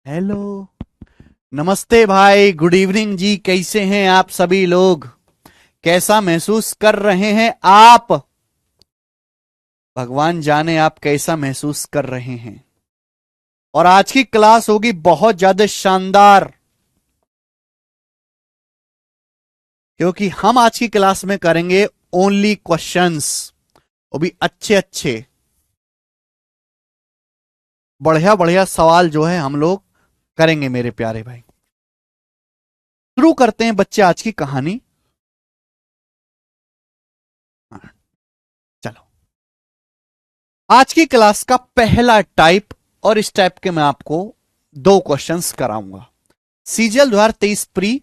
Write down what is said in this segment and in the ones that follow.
Hello. नमस्ते भाई, good evening जी। कैसे हैं आप सभी लोग? कैसा महसूस कर रहे हैं आप? भगवान जाने आप कैसा महसूस कर रहे हैं। और आज की क्लास होगी बहुत ज्यादा शानदार, क्योंकि हम आज की क्लास में करेंगे ओनली क्वेश्चंस, वो भी अच्छे अच्छे बढ़िया बढ़िया सवाल जो है हम लोग करेंगे मेरे प्यारे भाई। शुरू करते हैं बच्चे आज की कहानी। हाँ, चलो। आज की क्लास का पहला टाइप, और इस टाइप के मैं आपको दो क्वेश्चंस कराऊंगा। सीजीएल 2023 प्री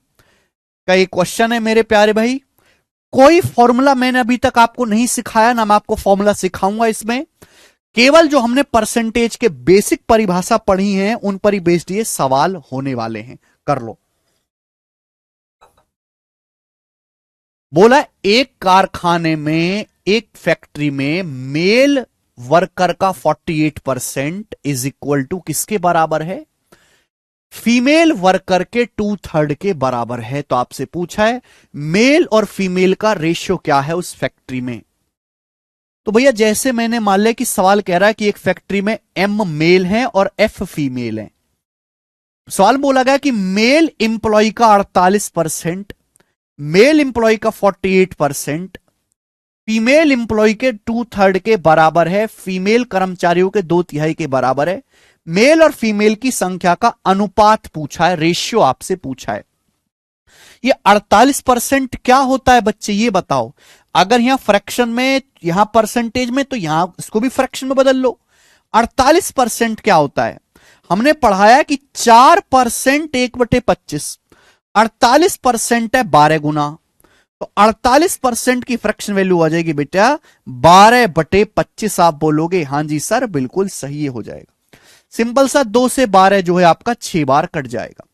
का एक क्वेश्चन है मेरे प्यारे भाई। कोई फॉर्मूला मैंने अभी तक आपको नहीं सिखाया, ना मैं आपको फॉर्मूला सिखाऊंगा इसमें। केवल जो हमने परसेंटेज के बेसिक परिभाषा पढ़ी है उन पर ही बेस्ड ये सवाल होने वाले हैं। कर लो। बोला एक कारखाने में, एक फैक्ट्री में मेल वर्कर का 48% इज इक्वल टू किसके बराबर है? फीमेल वर्कर के 2/3 के बराबर है। तो आपसे पूछा है मेल और फीमेल का रेशियो क्या है उस फैक्ट्री में। तो भैया जैसे मैंने मान लिया कि सवाल कह रहा है कि एक फैक्ट्री में एम मेल है और एफ फीमेल है। सवाल बोला गया कि मेल इंप्लॉय का 48%, मेल इंप्लॉय का 48%, फीमेल इंप्लॉय के 2/3 के बराबर है, फीमेल कर्मचारियों के 2/3 के बराबर है। मेल और फीमेल की संख्या का अनुपात पूछा है, रेशियो आपसे पूछा है। ये 48% क्या होता है बच्चे, ये बताओ। अगर यहां फ्रैक्शन में, यहां परसेंटेज में, तो यहां इसको भी फ्रैक्शन में बदल लो। 48% क्या होता है? हमने पढ़ाया कि 4% 1/25, 48% है 12 गुना। तो 48% की फ्रैक्शन वैल्यू आ जाएगी बेटा 12/25। आप बोलोगे हाँ जी सर, बिल्कुल सही हो जाएगा। सिंपल सा, 2 से 12 जो है आपका 6 बार कट जाएगा।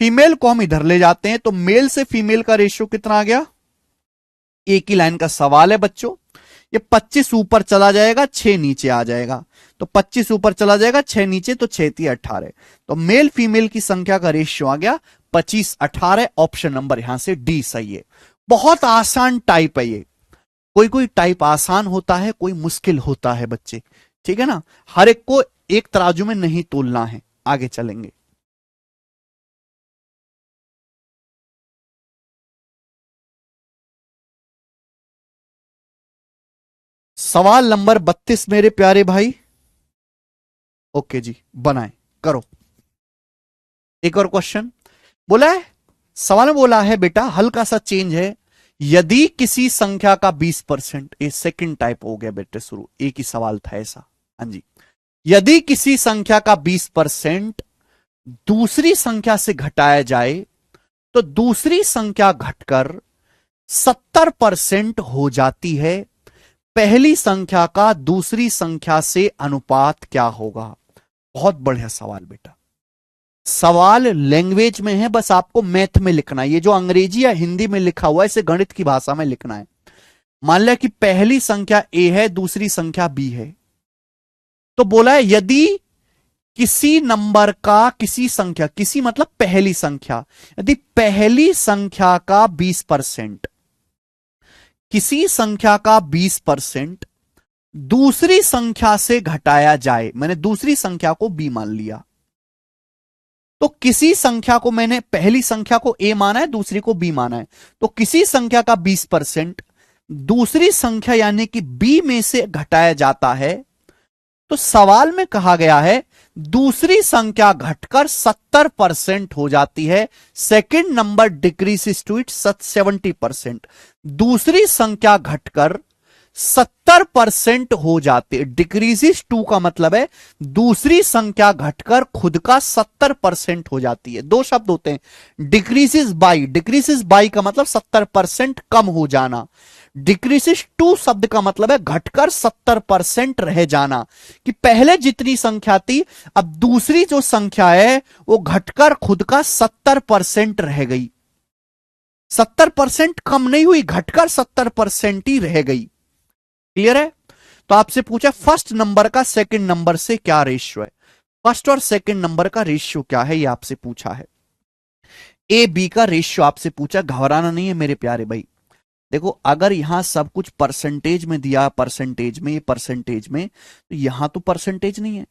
फीमेल को हम इधर ले जाते हैं, तो मेल से फीमेल का रेशियो कितना आ गया? एक ही लाइन का सवाल है बच्चों। ये 25 ऊपर चला जाएगा, 6 नीचे आ जाएगा। तो 25 ऊपर चला जाएगा, 6 नीचे, तो 6×3 = 18। तो मेल फीमेल की संख्या का रेशियो आ गया 25/18। ऑप्शन नंबर यहां से डी सही है। बहुत आसान टाइप है ये। कोई कोई टाइप आसान होता है, कोई मुश्किल होता है बच्चे, ठीक है ना। हर एक को एक तराजू में नहीं तोलना है। आगे चलेंगे। सवाल नंबर 32 मेरे प्यारे भाई। ओके जी, बनाए, करो। एक और क्वेश्चन बोला है। सवाल में बोला है बेटा, हल्का सा चेंज है। यदि किसी संख्या का 20%, ये सेकंड टाइप हो गया बेटे शुरू, एक ही सवाल था ऐसा। हाँ जी। यदि किसी संख्या का 20% दूसरी संख्या से घटाया जाए तो दूसरी संख्या घटकर 70% हो जाती है। पहली संख्या का दूसरी संख्या से अनुपात क्या होगा? बहुत बढ़िया सवाल बेटा। सवाल लैंग्वेज में है, बस आपको मैथ में लिखना है। ये जो अंग्रेजी या हिंदी में लिखा हुआ है इसे गणित की भाषा में लिखना है। मान लिया कि पहली संख्या ए है, दूसरी संख्या बी है। तो बोला है यदि किसी नंबर का, किसी संख्या, किसी मतलब पहली संख्या, यदि पहली संख्या का 20%, किसी संख्या का 20% दूसरी संख्या से घटाया जाए, मैंने दूसरी संख्या को बी मान लिया, तो किसी संख्या को मैंने पहली संख्या को ए माना है, दूसरी को बी माना है, तो किसी संख्या का 20% दूसरी संख्या यानी कि बी में से घटाया जाता है। तो सवाल में कहा गया है दूसरी संख्या घटकर 70% हो जाती है। Second number decreases to it 70%। दूसरी संख्या घटकर 70% हो जाती है। डिक्रीजेस टू का मतलब है दूसरी संख्या घटकर खुद का 70% हो जाती है। दो शब्द होते हैं, डिक्रीजेस बाई। डिक्रीजेस बाई का मतलब 70% कम हो जाना। डिक्रीजेस टू शब्द का मतलब है घटकर 70% रह जाना, कि पहले जितनी संख्या थी अब दूसरी जो संख्या है वो घटकर खुद का 70% रह गई। 70% कम नहीं हुई, घटकर 70% ही रह गई। क्लियर है? तो आपसे पूछा फर्स्ट नंबर का सेकंड नंबर से क्या रेशियो है, फर्स्ट और सेकंड नंबर का रेशियो क्या है, ये आपसे पूछा है। ए बी का रेशियो आपसे पूछा, घबराना नहीं है मेरे प्यारे भाई। देखो अगर यहां सब कुछ परसेंटेज में दिया, परसेंटेज में, ये परसेंटेज में, तो यहां तो परसेंटेज नहीं है।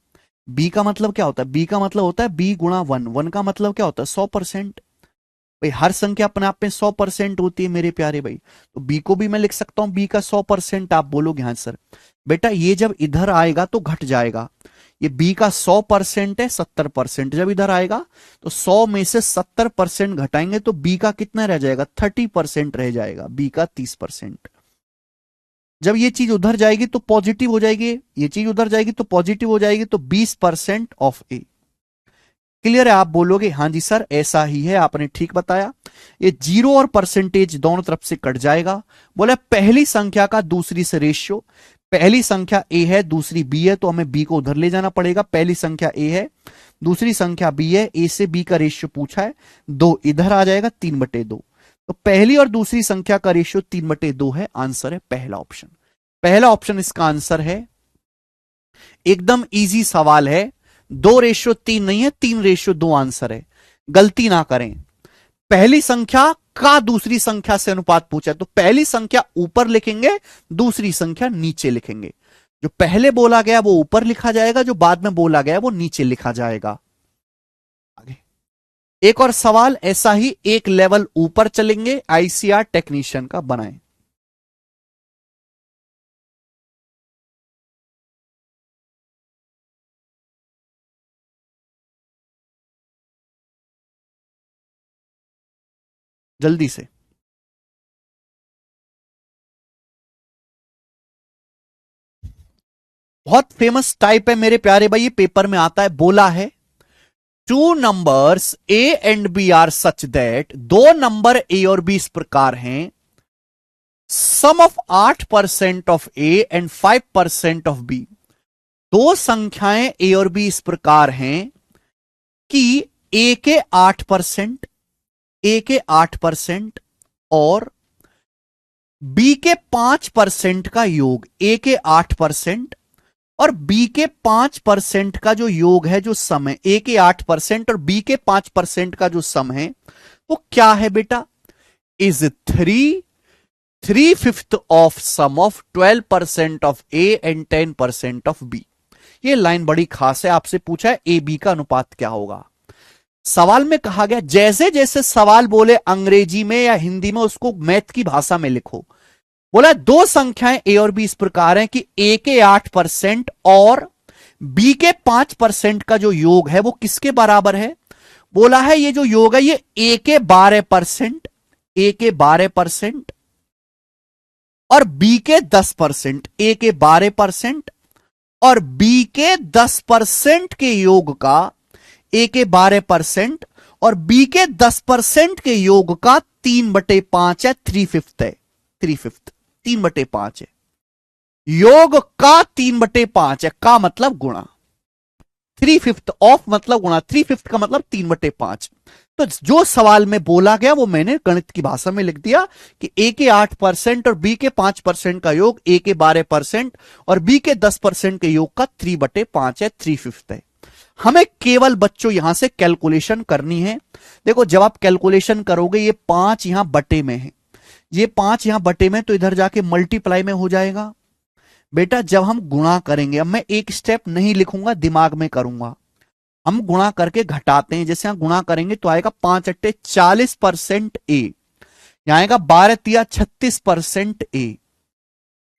बी का मतलब क्या होता है, बी का मतलब होता है बी गुणा वन, वन का मतलब क्या होता है 100%। भाई हर संख्या अपने आप में 100% होती है मेरे प्यारे भाई, तो बी को भी मैं लिख सकता हूं बी का 100%। आप बोलोगे हाँ सर, बेटा ये जब इधर आएगा तो घट जाएगा, ये बी का 100% है 70%, जब इधर आएगा तो 100 में से 70% घटाएंगे तो बी का कितना रह जाएगा 30% रह जाएगा, बी का 30%। जब ये चीज उधर जाएगी तो पॉजिटिव हो जाएगी, ये चीज उधर जाएगी तो पॉजिटिव हो जाएगी, तो 20% ऑफ ए। क्लियर है, आप बोलोगे हाँ जी सर ऐसा ही है, आपने ठीक बताया। ये जीरो और परसेंटेज दोनों तरफ से कट जाएगा। बोले पहली संख्या का दूसरी से रेशियो, पहली संख्या ए है दूसरी बी है, तो हमें बी को उधर ले जाना पड़ेगा। पहली संख्या ए है दूसरी संख्या बी है, ए से बी का रेशियो पूछा है, 2 इधर आ जाएगा 3/2। तो पहली और दूसरी संख्या का रेशियो 3/2 है, आंसर है पहला ऑप्शन। पहला ऑप्शन इसका आंसर है। एकदम इजी सवाल है, 2:3 नहीं है, 3:2 आंसर है, गलती ना करें। पहली संख्या का दूसरी संख्या से अनुपात पूछा है, तो पहली संख्या ऊपर लिखेंगे, दूसरी संख्या नीचे लिखेंगे। जो पहले बोला गया वो ऊपर लिखा जाएगा, जो बाद में बोला गया वो नीचे लिखा जाएगा। आगे एक और सवाल ऐसा ही, एक लेवल ऊपर चलेंगे, आईसीआर टेक्नीशियन का बनाएं। जल्दी से। बहुत फेमस टाइप है मेरे प्यारे भाई, ये पेपर में आता है। बोला है two numbers A and B are such that, दो नंबर ए और बी इस प्रकार हैं, sum of 8% of A and 5% of B. दो संख्याएं ए और बी इस प्रकार हैं कि ए के 8%, ए के 8% और बी के 5% का योग, ए के 8% और बी के 5% का जो योग है, जो सम है, ए के 8% और बी के 5% का जो सम है वो क्या है बेटा, is 3/5 of sum of 12% of A and 10% of B. ये लाइन बड़ी खास है, आपसे पूछा है ए बी का अनुपात क्या होगा। सवाल में कहा गया जैसे जैसे सवाल बोले अंग्रेजी में या हिंदी में, उसको मैथ की भाषा में लिखो। बोला दो संख्याएं ए और बी इस प्रकार हैं कि ए के 8% और बी के 5% का जो योग है वो किसके बराबर है। बोला है ये जो योग है ये ए के 12%, ए के 12% और बी के 10%, ए के 12% और बी के 10% के योग का, ए के 12% और बी के 10% के योग का 3/5 है, 3/5 है, 3/5, 3/5 है। योग का 3/5 है, का मतलब गुणा, 3/5 ऑफ मतलब गुणा, 3/5 का मतलब 3/5। तो जो सवाल में बोला गया वो मैंने गणित की भाषा में लिख दिया कि ए के 8% और बी के 5% का योग ए के 12% और बी के 10% के योग का 3/5 है, 3/5 है। हमें केवल बच्चों यहां से कैलकुलेशन करनी है। देखो जब आप कैलकुलेशन करोगे, ये 5 यहां बटे में है, ये 5 यहां बटे में, तो इधर जाके मल्टीप्लाई में हो जाएगा। बेटा जब हम गुणा करेंगे, अब मैं एक स्टेप नहीं लिखूंगा, दिमाग में करूंगा। हम गुणा करके घटाते हैं, जैसे यहां गुणा करेंगे तो आएगा 5 अट्टे 40% ए, यहां आएगा 12 × 36%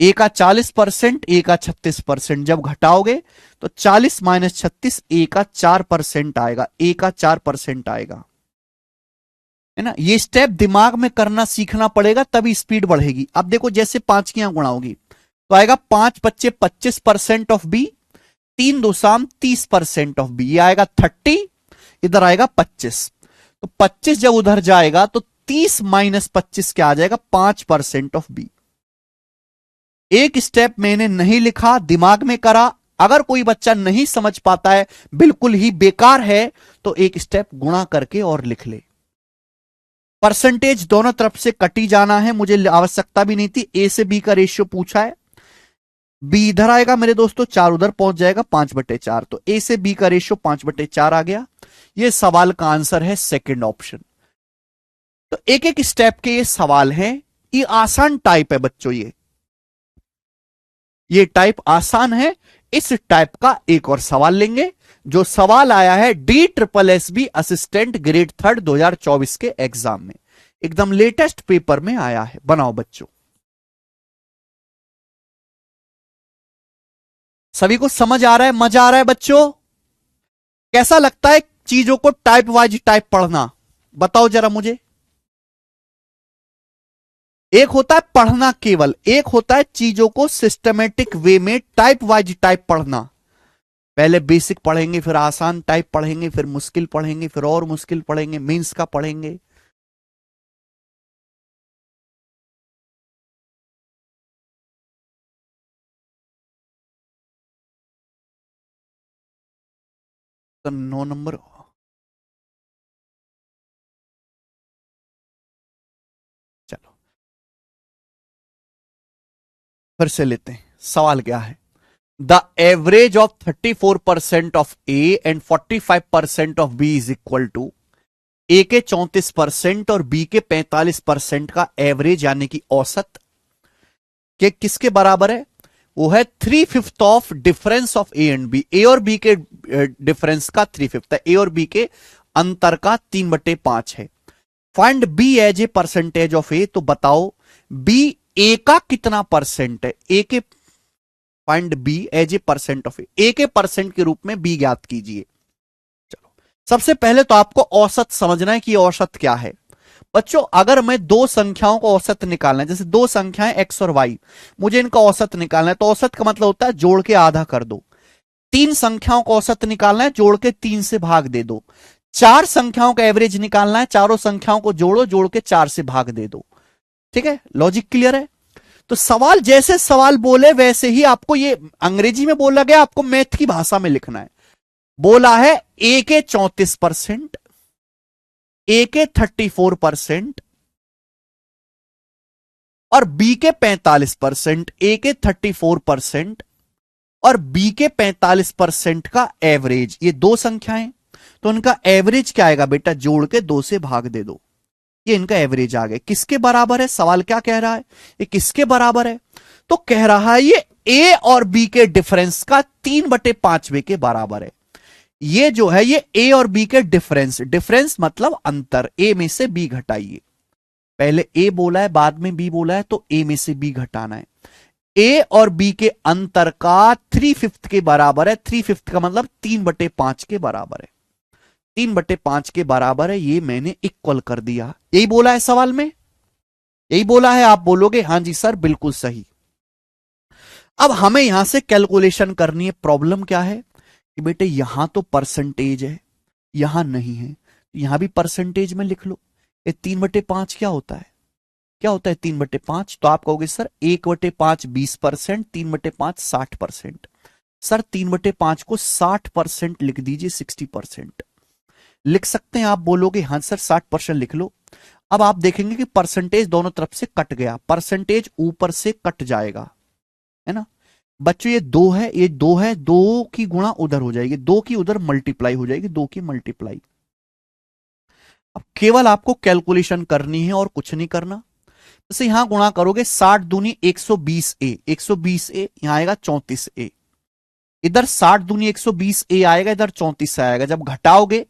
ए का 40%, ए का 36%। जब घटाओगे तो 40 - 36, ए का 4% आएगा, ए का 4% आएगा, है ना। ये स्टेप दिमाग में करना सीखना पड़ेगा, तभी स्पीड बढ़ेगी। अब देखो जैसे 5 की यहां गुणा होगी तो आएगा 5 × 25 25% ऑफ बी, 3 × 2 = 30% ऑफ बी, ये आएगा 30, इधर आएगा 25। तो 25 जब उधर जाएगा तो 30 - 25 क्या आ जाएगा 5% ऑफ बी। एक स्टेप मैंने नहीं लिखा, दिमाग में करा। अगर कोई बच्चा नहीं समझ पाता है, बिल्कुल ही बेकार है, तो एक स्टेप गुणा करके और लिख ले। परसेंटेज दोनों तरफ से कटी जाना है, मुझे आवश्यकता भी नहीं थी। ए से बी का रेशियो पूछा है, बी इधर आएगा मेरे दोस्तों, 4 उधर पहुंच जाएगा, 5/4। तो ए से बी का रेशियो 5/4 आ गया। ये सवाल का आंसर है सेकंड ऑप्शन। तो एक एक स्टेप के ये सवाल हैं। ये आसान टाइप है बच्चों, ये टाइप आसान है। इस टाइप का एक और सवाल लेंगे, जो सवाल आया है DSSB असिस्टेंट ग्रेड 3 2024 के एग्जाम में, एकदम लेटेस्ट पेपर में आया है। बनाओ बच्चों, सभी को समझ आ रहा है, मजा आ रहा है बच्चों? कैसा लगता है चीजों को टाइप वाइज टाइप पढ़ना? बताओ जरा मुझे। एक होता है पढ़ना केवल, एक होता है चीजों को सिस्टमेटिक वे में टाइप वाइज टाइप पढ़ना। पहले बेसिक पढ़ेंगे, फिर आसान टाइप पढ़ेंगे, फिर मुश्किल पढ़ेंगे, फिर और मुश्किल पढ़ेंगे, मीन्स का पढ़ेंगे। तो 9 नंबर। चलो फिर से लेते हैं, सवाल क्या है? The average of 34% of A and 45% of B is equal to, A के 34% और बी के 45% का एवरेज यानी कि औसत के किसके बराबर है? वो है 3/5 of difference of A and B. A और बी के डिफरेंस का 3/5 है, ए और बी के अंतर का 3/5 है। Find B as a percentage of A. तो बताओ बी ए का कितना परसेंट है? ए के find B as a percent of A के परसेंट के रूप में बी ज्ञात कीजिए। चलो सबसे पहले तो आपको औसत समझना है कि औसत क्या है। बच्चों अगर मैं दो संख्याओं का औसत निकालना है, जैसे दो संख्याएं एक्स और वाई, मुझे इनका औसत निकालना है, तो औसत का मतलब होता है जोड़ के आधा कर दो। तीन संख्याओं का औसत निकालना है, जोड़ के 3 से भाग दे दो। चार संख्याओं का एवरेज निकालना है, चारों संख्याओं को जोड़ो, जोड़ के 4 से भाग दे दो। ठीक है, लॉजिक क्लियर है? तो सवाल जैसे सवाल बोले वैसे ही आपको, ये अंग्रेजी में बोला गया, आपको मैथ की भाषा में लिखना है। बोला है ए के 34%, ए के 34% और बी के 45%। ए के 34% और बी के 45% का एवरेज, ये दो संख्याएं, तो उनका एवरेज क्या आएगा बेटा? जोड़ के 2 से भाग दे दो, ये इनका एवरेज आ गया। किसके बराबर है? सवाल क्या कह रहा है? ये किसके बराबर है? तो कह रहा है ये ए और बी के डिफरेंस का 3/5 के बराबर है। ये जो है ये ए और बी के डिफरेंस, डिफरेंस मतलब अंतर, ए में से बी घटाइए। पहले ए बोला है, बाद में बी बोला है, तो ए में से बी घटाना है। ए और बी के अंतर का 3/5 के बराबर है। 3/5 का मतलब 3/5 के बराबर है। 3/5 के बराबर है, ये मैंने इक्वल कर दिया। यही बोला है सवाल में, यही बोला है। आप बोलोगे हां जी सर बिल्कुल सही। अब हमें यहां से कैलकुलेशन करनी है। प्रॉब्लम क्या है कि बेटे यहां तो परसेंटेज है, यहां नहीं है, यहां भी परसेंटेज में लिख लो। ये 3/5 क्या होता है? क्या होता है 3/5? तो आप कहोगे सर 1/5 20%, 3/5 60%। सर 3/5 को 60% लिख दीजिए, 60% लिख सकते हैं। आप बोलोगे हाँ सर 60% लिख लो। अब आप देखेंगे कि परसेंटेज दोनों तरफ से कट गया, परसेंटेज ऊपर से कट जाएगा, है ना बच्चों? ये 2 है, ये 2 है, 2 की गुणा उधर हो जाएगी, 2 की उधर मल्टीप्लाई हो जाएगी, 2 की मल्टीप्लाई। अब केवल आपको कैलकुलेशन करनी है और कुछ नहीं करना। जैसे यहां गुणा करोगे 60 दूनी 120 ए, 120 ए यहां आएगा 34 ए। इधर 60 दूनी 120 ए आएगा, इधर 34 आएगा। जब घटाओगे,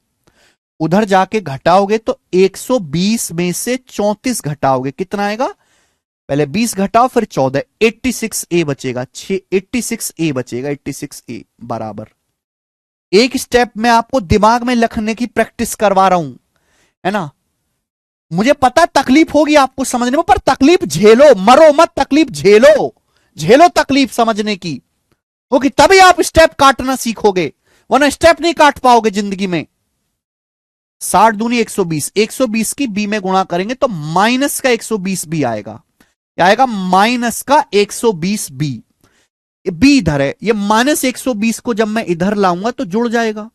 उधर जाके घटाओगे तो 120 में से 34 घटाओगे, कितना आएगा? पहले 20 घटाओ फिर 14, 86 ए बचेगा। 86 ए बचेगा, 86 ए बराबर। एक स्टेप में आपको दिमाग में लिखने की प्रैक्टिस करवा रहा हूं, है ना? मुझे पता है तकलीफ होगी आपको समझने में, पर तकलीफ झेलो, मरो मत, तकलीफ झेलो, झेलो तकलीफ समझने की, क्योंकि तभी आप स्टेप काटना सीखोगे, वरना स्टेप नहीं काट पाओगे जिंदगी में। 60 दूनी 120, 120 की बी में गुणा करेंगे तो माइनस का 120 बी आएगा। क्या आएगा? माइनस का 120 बी। बी इधर है, ये माइनस 120 को जब मैं इधर लाऊंगा तो जुड़ जाएगा।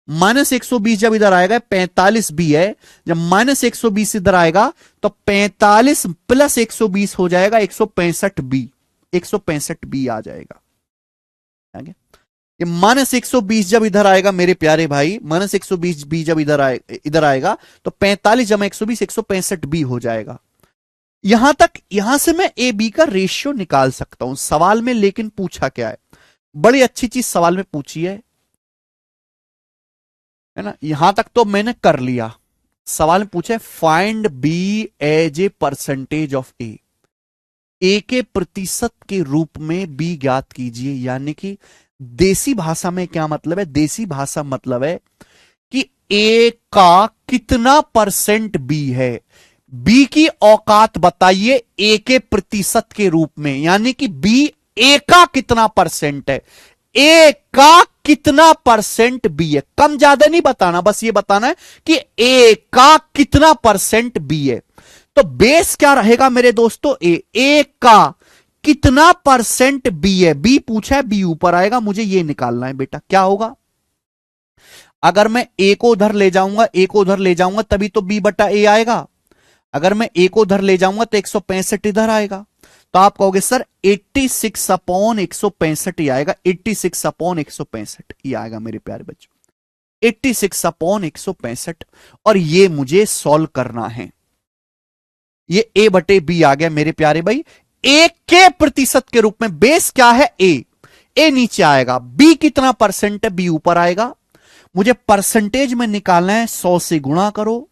माइनस 120 जब इधर आएगा 45 बी है, जब माइनस 120 इधर आएगा तो 45 प्लस 120 हो जाएगा 165 बी। 165 बी आ जाएगा। आगे ये -120 जब इधर आएगा मेरे प्यारे भाई, -120 बी जब इधर आएगा तो 45 जमा 120 165 बी हो जाएगा। यहां तक, यहां से मैं ए बी का रेशियो निकाल सकता हूं सवाल में, लेकिन पूछा क्या है, बड़ी अच्छी चीज सवाल में पूछी है ना। यहां तक तो मैंने कर लिया। सवाल में पूछा है find B as a percentage of A के प्रतिशत के रूप में बी ज्ञात कीजिए। यानी कि देसी भाषा में क्या मतलब है, देसी भाषा मतलब है कि ए का कितना परसेंट बी है, बी की औकात बताइए ए के प्रतिशत के रूप में। यानी कि बी ए का कितना परसेंट है, ए का कितना परसेंट बी है, कम ज्यादा नहीं बताना, बस ये बताना है कि ए का कितना परसेंट बी है। तो बेस क्या रहेगा मेरे दोस्तों, ए का कितना परसेंट बी है, बी पूछा है, बी ऊपर आएगा, मुझे ये निकालना है बेटा। क्या होगा, अगर मैं ए को उधर ले जाऊंगा, ए को उधर ले जाऊंगा तभी तो बी बटा ए आएगा। अगर मैं ए को उधर ले जाऊंगा तो 165 इधर आएगा। तो आप कहोगे सर 86 अपॉन 165 ही आएगा, 86 अपॉन 165 ये आएगा मेरे प्यारे बच्चों, 86 अपॉन 165। और ये मुझे सॉल्व करना है। ये ए बटे बी आ गया मेरे प्यारे भाई, ए के प्रतिशत के रूप में। बेस क्या है, ए नीचे आएगा, बी कितना परसेंट है, बी ऊपर आएगा। मुझे परसेंटेज में निकालना है, 100 से गुणा करो,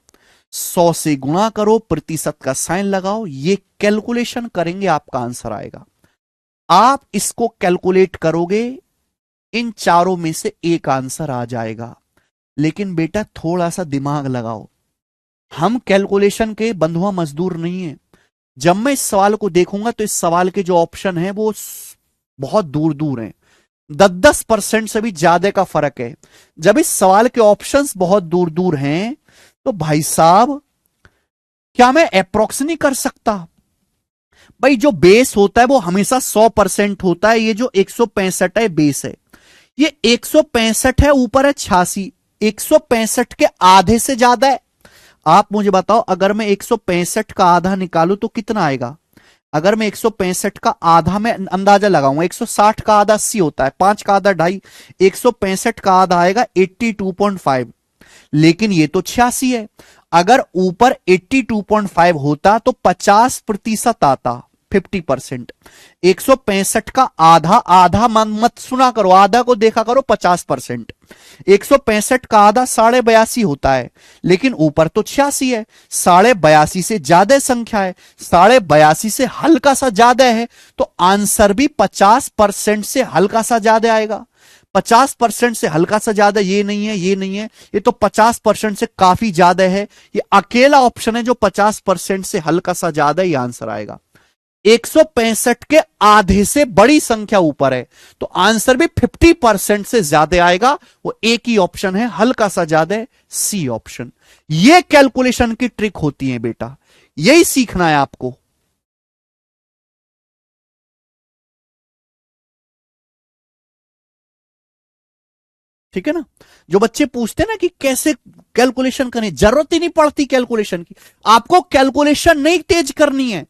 100 से गुणा करो, प्रतिशत का साइन लगाओ, ये कैलकुलेशन करेंगे, आपका आंसर आएगा। आप इसको कैलकुलेट करोगे, इन चारों में से एक आंसर आ जाएगा। लेकिन बेटा थोड़ा सा दिमाग लगाओ, हम कैलकुलेशन के बंधुआ मजदूर नहीं है। जब मैं इस सवाल को देखूंगा तो इस सवाल के जो ऑप्शन है वो बहुत दूर दूर हैं, 10-10% से भी ज्यादा का फर्क है। जब इस सवाल के ऑप्शंस बहुत दूर दूर हैं तो भाई साहब क्या मैं अप्रोक्स नहीं कर सकता। भाई जो बेस होता है वो हमेशा 100% होता है। ये जो 165 है बेस है, ये 165 है, ऊपर है 86, 165 के आधे से ज्यादा है। आप मुझे बताओ, अगर मैं 165 का आधा निकालूं तो कितना आएगा। अगर मैं 165 का आधा में अंदाजा लगाऊंगा, 160 का आधा 80 होता है, 5 का आधा 2.5, 165 का आधा आएगा 82.5। लेकिन ये तो 86 है। अगर ऊपर 82.5 होता तो 50% आता, 50%। 165 का आधा, आधा मत सुना करो, आधा को देखा करो 50%। 165 का आधा 82.5 होता है, लेकिन ऊपर तो 86 है, 82.5 से ज्यादा संख्या है, 82.5 से हल्का सा ज्यादा है, तो आंसर भी 50% से हल्का सा ज्यादा आएगा। 50% से हल्का सा ज्यादा ये नहीं है, ये नहीं है, ये तो 50% से काफी ज्यादा है। ये अकेला ऑप्शन है जो 50% से हल्का सा ज्यादा ही आंसर आएगा। 165 के आधे से बड़ी संख्या ऊपर है, तो आंसर भी 50% से ज्यादा आएगा। वो एक ही ऑप्शन है, हल्का सा ज्यादा है, सी ऑप्शन। ये कैलकुलेशन की ट्रिक होती है बेटा, यही सीखना है आपको। ठीक है ना। जो बच्चे पूछते हैं ना कि कैसे कैलकुलेशन करें, जरूरत ही नहीं पड़ती कैलकुलेशन की। आपको कैलकुलेशन नहीं तेज करनी है,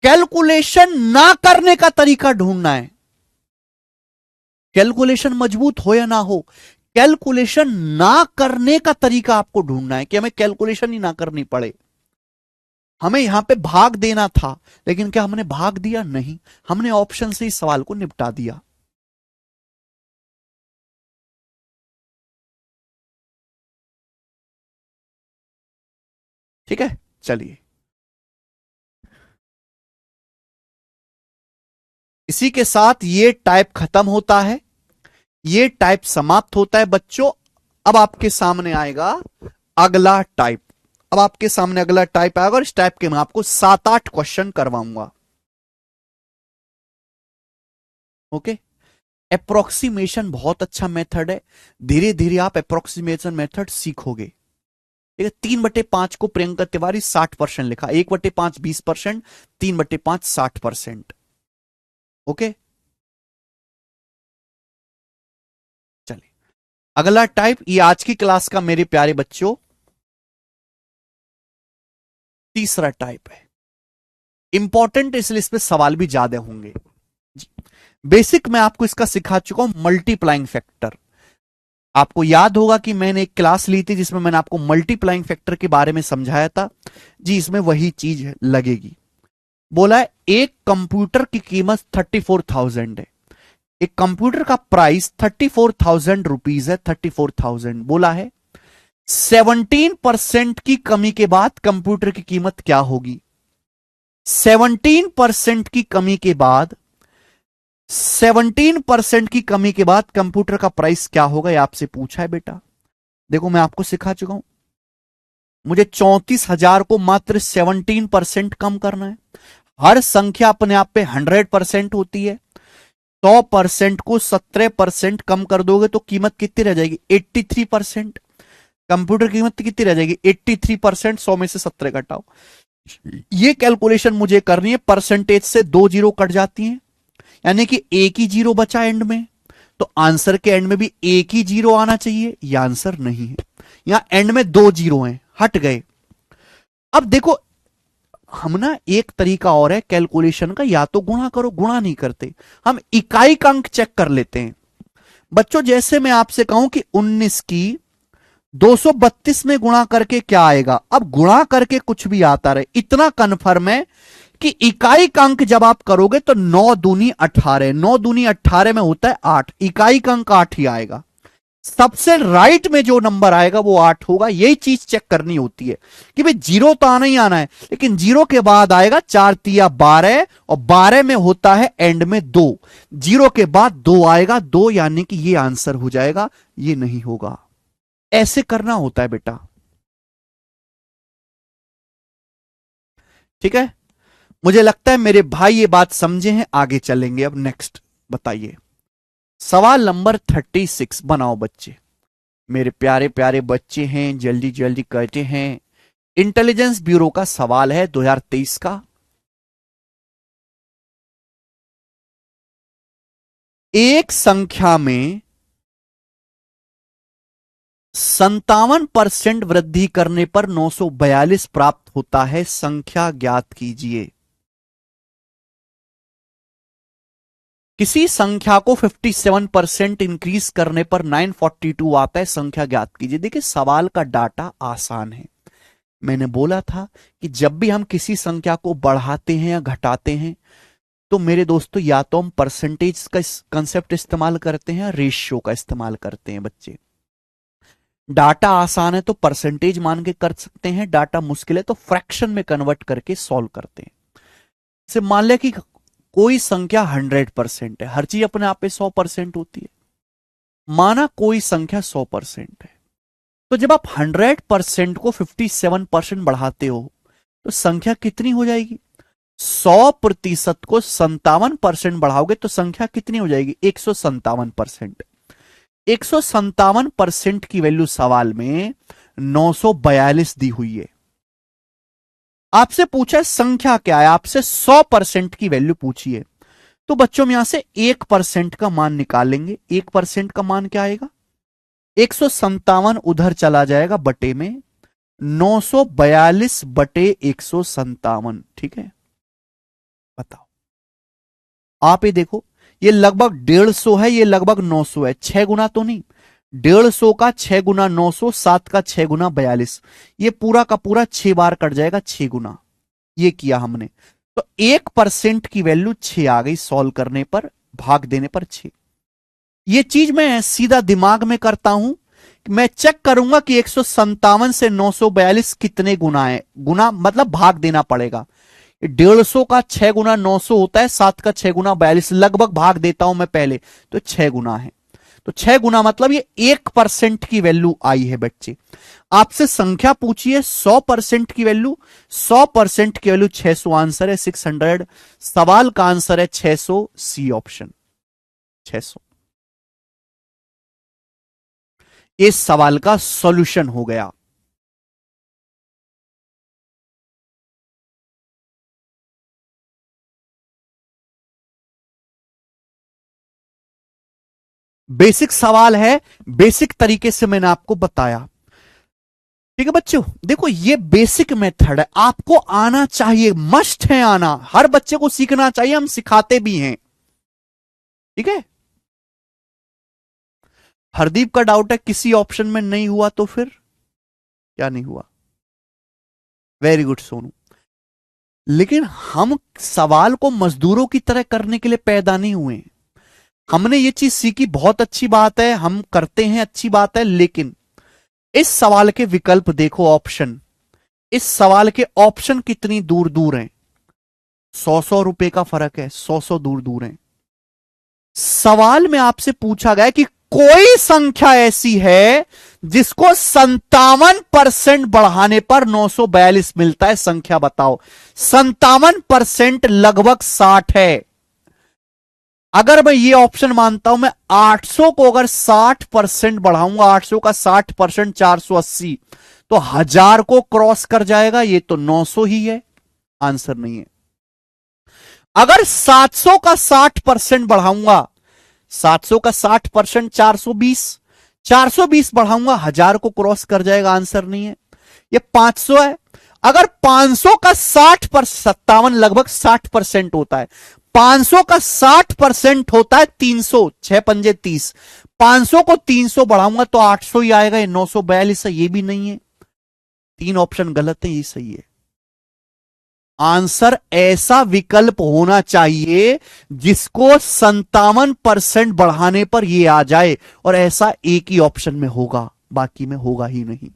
कैलकुलेशन ना करने का तरीका ढूंढना है। कैलकुलेशन मजबूत हो या ना हो, कैलकुलेशन ना करने का तरीका आपको ढूंढना है कि हमें कैलकुलेशन ही ना करनी पड़े। हमें यहां पे भाग देना था, लेकिन क्या हमने भाग दिया? नहीं, हमने ऑप्शन से इस सवाल को निपटा दिया। ठीक है, चलिए इसी के साथ ये टाइप खत्म होता है, ये टाइप समाप्त होता है बच्चों। अब आपके सामने आएगा अगला टाइप। अब आपके सामने अगला टाइप आएगा और इस टाइप के मैं आपको 7-8 क्वेश्चन करवाऊंगा। ओके। अप्रोक्सीमेशन बहुत अच्छा मेथड है, धीरे धीरे आप अप्रोक्सीमेशन मेथड सीखोगे। ठीक है, 3/5 को प्रियंका तिवारी 60% लिखा, 1/5 20%, 3/5 60%। ओके, चलिए अगला टाइप, ये आज की क्लास का मेरे प्यारे बच्चों तीसरा टाइप है। इंपॉर्टेंट इसलिए इस पे सवाल भी ज्यादा होंगे। जी, बेसिक मैं आपको इसका सिखा चुका हूं, मल्टीप्लाइंग फैक्टर। आपको याद होगा कि मैंने एक क्लास ली थी जिसमें मैंने आपको मल्टीप्लाइंग फैक्टर के बारे में समझाया था। जी, इसमें वही चीज लगेगी। बोला है एक कंप्यूटर की कीमत 34,000 है, एक कंप्यूटर का प्राइस 34,000 रुपीज है, 34,000 बोला है। 17% की कमी के बाद कंप्यूटर की कीमत क्या होगी? 17% की कमी के बाद, 17% की कमी के बाद कंप्यूटर का प्राइस क्या होगा, ये आपसे पूछा है बेटा। देखो मैं आपको सिखा चुका हूं, मुझे 34,000 को मात्र 17% कम करना है। हर संख्या अपने आप पे 100% होती है। 100% को 17% कम कर दोगे तो कीमत कितनी रह जाएगी? 83%। कंप्यूटर की कीमत कितनी रह जाएगी? 83%। 100 में से 17 घटाओ। ये कैलकुलेशन मुझे करनी है, परसेंटेज से 2 जीरो कट जाती हैं, यानी कि एक ही जीरो बचा एंड में। तो आंसर के एंड में भी एक ही जीरो आना चाहिए, यह आंसर नहीं है। यहां एंड में 2 जीरो हैं, हट गए। अब देखो हम ना एक तरीका और है कैलकुलेशन का, या तो गुणा करो, गुणा नहीं करते, हम इकाई का अंक चेक कर लेते हैं। बच्चों जैसे मैं आपसे कहूं कि 19 की 232 में गुणा करके क्या आएगा, अब गुणा करके कुछ भी आता रहे, इतना कन्फर्म है कि इकाई का अंक जब आप करोगे तो 9 दूनी 18, 9 दूनी 18 में होता है 8, इकाई का अंक 8 ही आएगा। सबसे राइट में जो नंबर आएगा वो 8 होगा। यही चीज चेक करनी होती है कि भाई जीरो तो आना ही आना है, लेकिन जीरो के बाद आएगा 4 तिया 12, और 12 में होता है एंड में 2, जीरो के बाद 2 आएगा, 2 यानी कि ये आंसर हो जाएगा, ये नहीं होगा। ऐसे करना होता है बेटा, ठीक है। मुझे लगता है मेरे भाई ये बात समझे हैं, आगे चलेंगे। अब नेक्स्ट बताइए, सवाल नंबर 36 बनाओ बच्चे, मेरे प्यारे प्यारे बच्चे हैं, जल्दी जल्दी कहते हैं। इंटेलिजेंस ब्यूरो का सवाल है 2023 का। एक संख्या में 57% वृद्धि करने पर 942 प्राप्त होता है, संख्या ज्ञात कीजिए। किसी संख्या को 57% इंक्रीज करने पर 942 आता है, संख्या ज्ञात कीजिए। देखिए सवाल का डाटा आसान है। मैंने बोला था कि जब भी हम किसी संख्या को बढ़ाते हैं या घटाते हैं तो मेरे दोस्तों या तो हम परसेंटेज का कंसेप्ट इस्तेमाल करते हैं या रेशियो का इस्तेमाल करते हैं। बच्चे डाटा आसान है तो परसेंटेज मान के कर सकते हैं, डाटा मुश्किल है तो फ्रैक्शन में कन्वर्ट करके सॉल्व करते हैं। जैसे मान लिया कि कोई संख्या 100% है, हर चीज अपने आप पे 100% होती है। माना कोई संख्या 100% है, तो जब आप 100% को 57% बढ़ाते हो तो संख्या कितनी हो जाएगी? 100% को 57% बढ़ाओगे तो संख्या कितनी हो जाएगी? 157%। 157% की वैल्यू सवाल में 942 दी हुई है। आपसे पूछा है संख्या क्या है, आपसे 100% की वैल्यू पूछी है। तो बच्चों में यहां से 1% का मान निकालेंगे। 1% का मान क्या आएगा? 157 उधर चला जाएगा बटे में, 942 बटे 157, ठीक है। बताओ आप ये देखो, ये लगभग 150 है, ये लगभग 900 है, 6 गुना तो नहीं। 150 का 6 गुना 900, 7 का 6 गुना 42, ये पूरा का पूरा 6 बार कट जाएगा, 6 गुना। ये किया हमने, तो 1% की वैल्यू 6 आ गई सॉल्व करने पर, भाग देने पर 6। ये चीज मैं सीधा दिमाग में करता हूं, मैं चेक करूंगा कि 157 से 942 कितने गुना है। गुना मतलब भाग देना पड़ेगा। 150 का 6 गुना 900 होता है, 7 का 6 गुना 42, लगभग भाग देता हूं मैं पहले, तो 6 गुना है। तो 6 गुना मतलब ये 1% की वैल्यू आई है। बच्चे आपसे संख्या पूछिए 100% की वैल्यू, 100% की वैल्यू 600, आंसर है 600। सवाल का आंसर है 600, सी ऑप्शन 600। इस सवाल का सॉल्यूशन हो गया। बेसिक सवाल है, बेसिक तरीके से मैंने आपको बताया, ठीक है बच्चों। देखो ये बेसिक मेथड है, आपको आना चाहिए, मस्ट है आना, हर बच्चे को सीखना चाहिए, हम सिखाते भी हैं। ठीक है। हरदीप का डाउट है किसी ऑप्शन में नहीं हुआ तो फिर क्या नहीं हुआ। Very good Sonu. लेकिन हम सवाल को मजदूरों की तरह करने के लिए पैदा नहीं हुए। हमने ये चीज सीखी, बहुत अच्छी बात है, हम करते हैं, अच्छी बात है, लेकिन इस सवाल के विकल्प देखो, ऑप्शन, इस सवाल के ऑप्शन कितनी दूर दूर हैं। 100 रुपए का फर्क है, 100 दूर दूर है। सवाल में आपसे पूछा गया कि कोई संख्या ऐसी है जिसको 57% बढ़ाने पर 942 मिलता है, संख्या बताओ। 57% लगभग 60 है। अगर मैं ये ऑप्शन मानता हूं, मैं 800 को अगर 60% बढ़ाऊंगा, 800 का 60% 480, तो 1000 को क्रॉस कर जाएगा। ये तो 900 ही है, आंसर नहीं है। अगर 700 का 60% बढ़ाऊंगा, 700 का 60% 420, 420 बढ़ाऊंगा, 1000 को क्रॉस कर जाएगा, आंसर नहीं है। ये 500 है। अगर 500 का 60%, 57 लगभग 60% होता है, 500 का 60% होता है 300, 6 पंजे 30, 500 को 300 बढ़ाऊंगा तो 800 ही आएगा। ये 942 है, ये भी नहीं है। 3 ऑप्शन गलत है, ये सही है। आंसर ऐसा विकल्प होना चाहिए जिसको 57% बढ़ाने पर यह आ जाए, और ऐसा एक ही ऑप्शन में होगा, बाकी में होगा ही नहीं।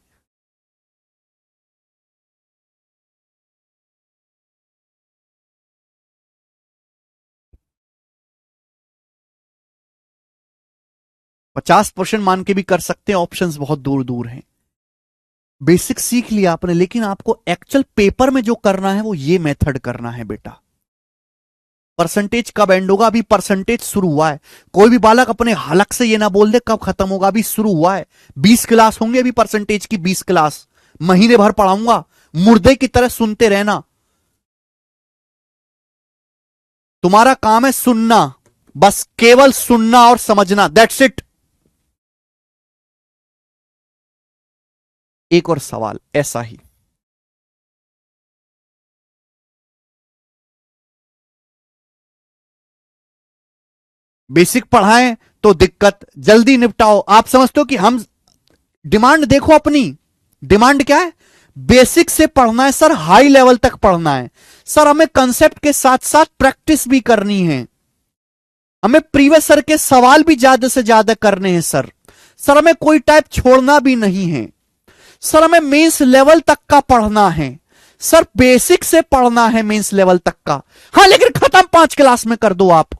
पचास % मान के भी कर सकते हैं, ऑप्शंस बहुत दूर दूर हैं। बेसिक सीख लिया आपने, लेकिन आपको एक्चुअल पेपर में जो करना है वो ये मेथड करना है बेटा। परसेंटेज कब एंड होगा? अभी परसेंटेज शुरू हुआ है। कोई भी बालक अपने हलक से ये ना बोल दे कब खत्म होगा, अभी शुरू हुआ है। 20 क्लास होंगे अभी, परसेंटेज की 20 क्लास, महीने भर पढ़ाऊंगा, मुर्दे की तरह सुनते रहना। तुम्हारा काम है सुनना, बस केवल सुनना और समझना, दैट्स इट। एक और सवाल ऐसा ही, बेसिक पढ़ाएं तो दिक्कत जल्दी निपटाओ। आप समझते हो कि हम, डिमांड देखो अपनी, डिमांड क्या है? बेसिक से पढ़ना है सर, हाई लेवल तक पढ़ना है सर, हमें कंसेप्ट के साथ साथ प्रैक्टिस भी करनी है, हमें प्रीवियस सर के सवाल भी ज्यादा से ज्यादा करने हैं सर, सर हमें कोई टाइप छोड़ना भी नहीं है सर, हमें मेंस लेवल तक का पढ़ना है सर, बेसिक से पढ़ना है मेंस लेवल तक का। हाँ लेकिन खत्म 5 क्लास में कर दो आप।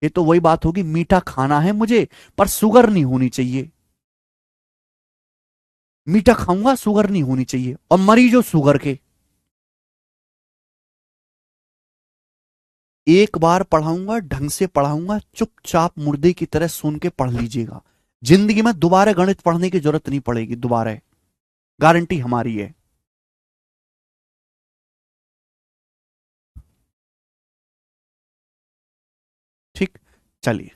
ये तो वही बात होगी, मीठा खाना है मुझे पर शुगर नहीं होनी चाहिए। मीठा खाऊंगा, शुगर नहीं होनी चाहिए, और मरीज हो शुगर के। एक बार पढ़ाऊंगा, ढंग से पढ़ाऊंगा, चुपचाप मुर्दे की तरह सुन के पढ़ लीजिएगा। जिंदगी में दोबारा गणित पढ़ने की जरूरत नहीं पड़ेगी, दोबारा, गारंटी हमारी है। ठीक, चलिए।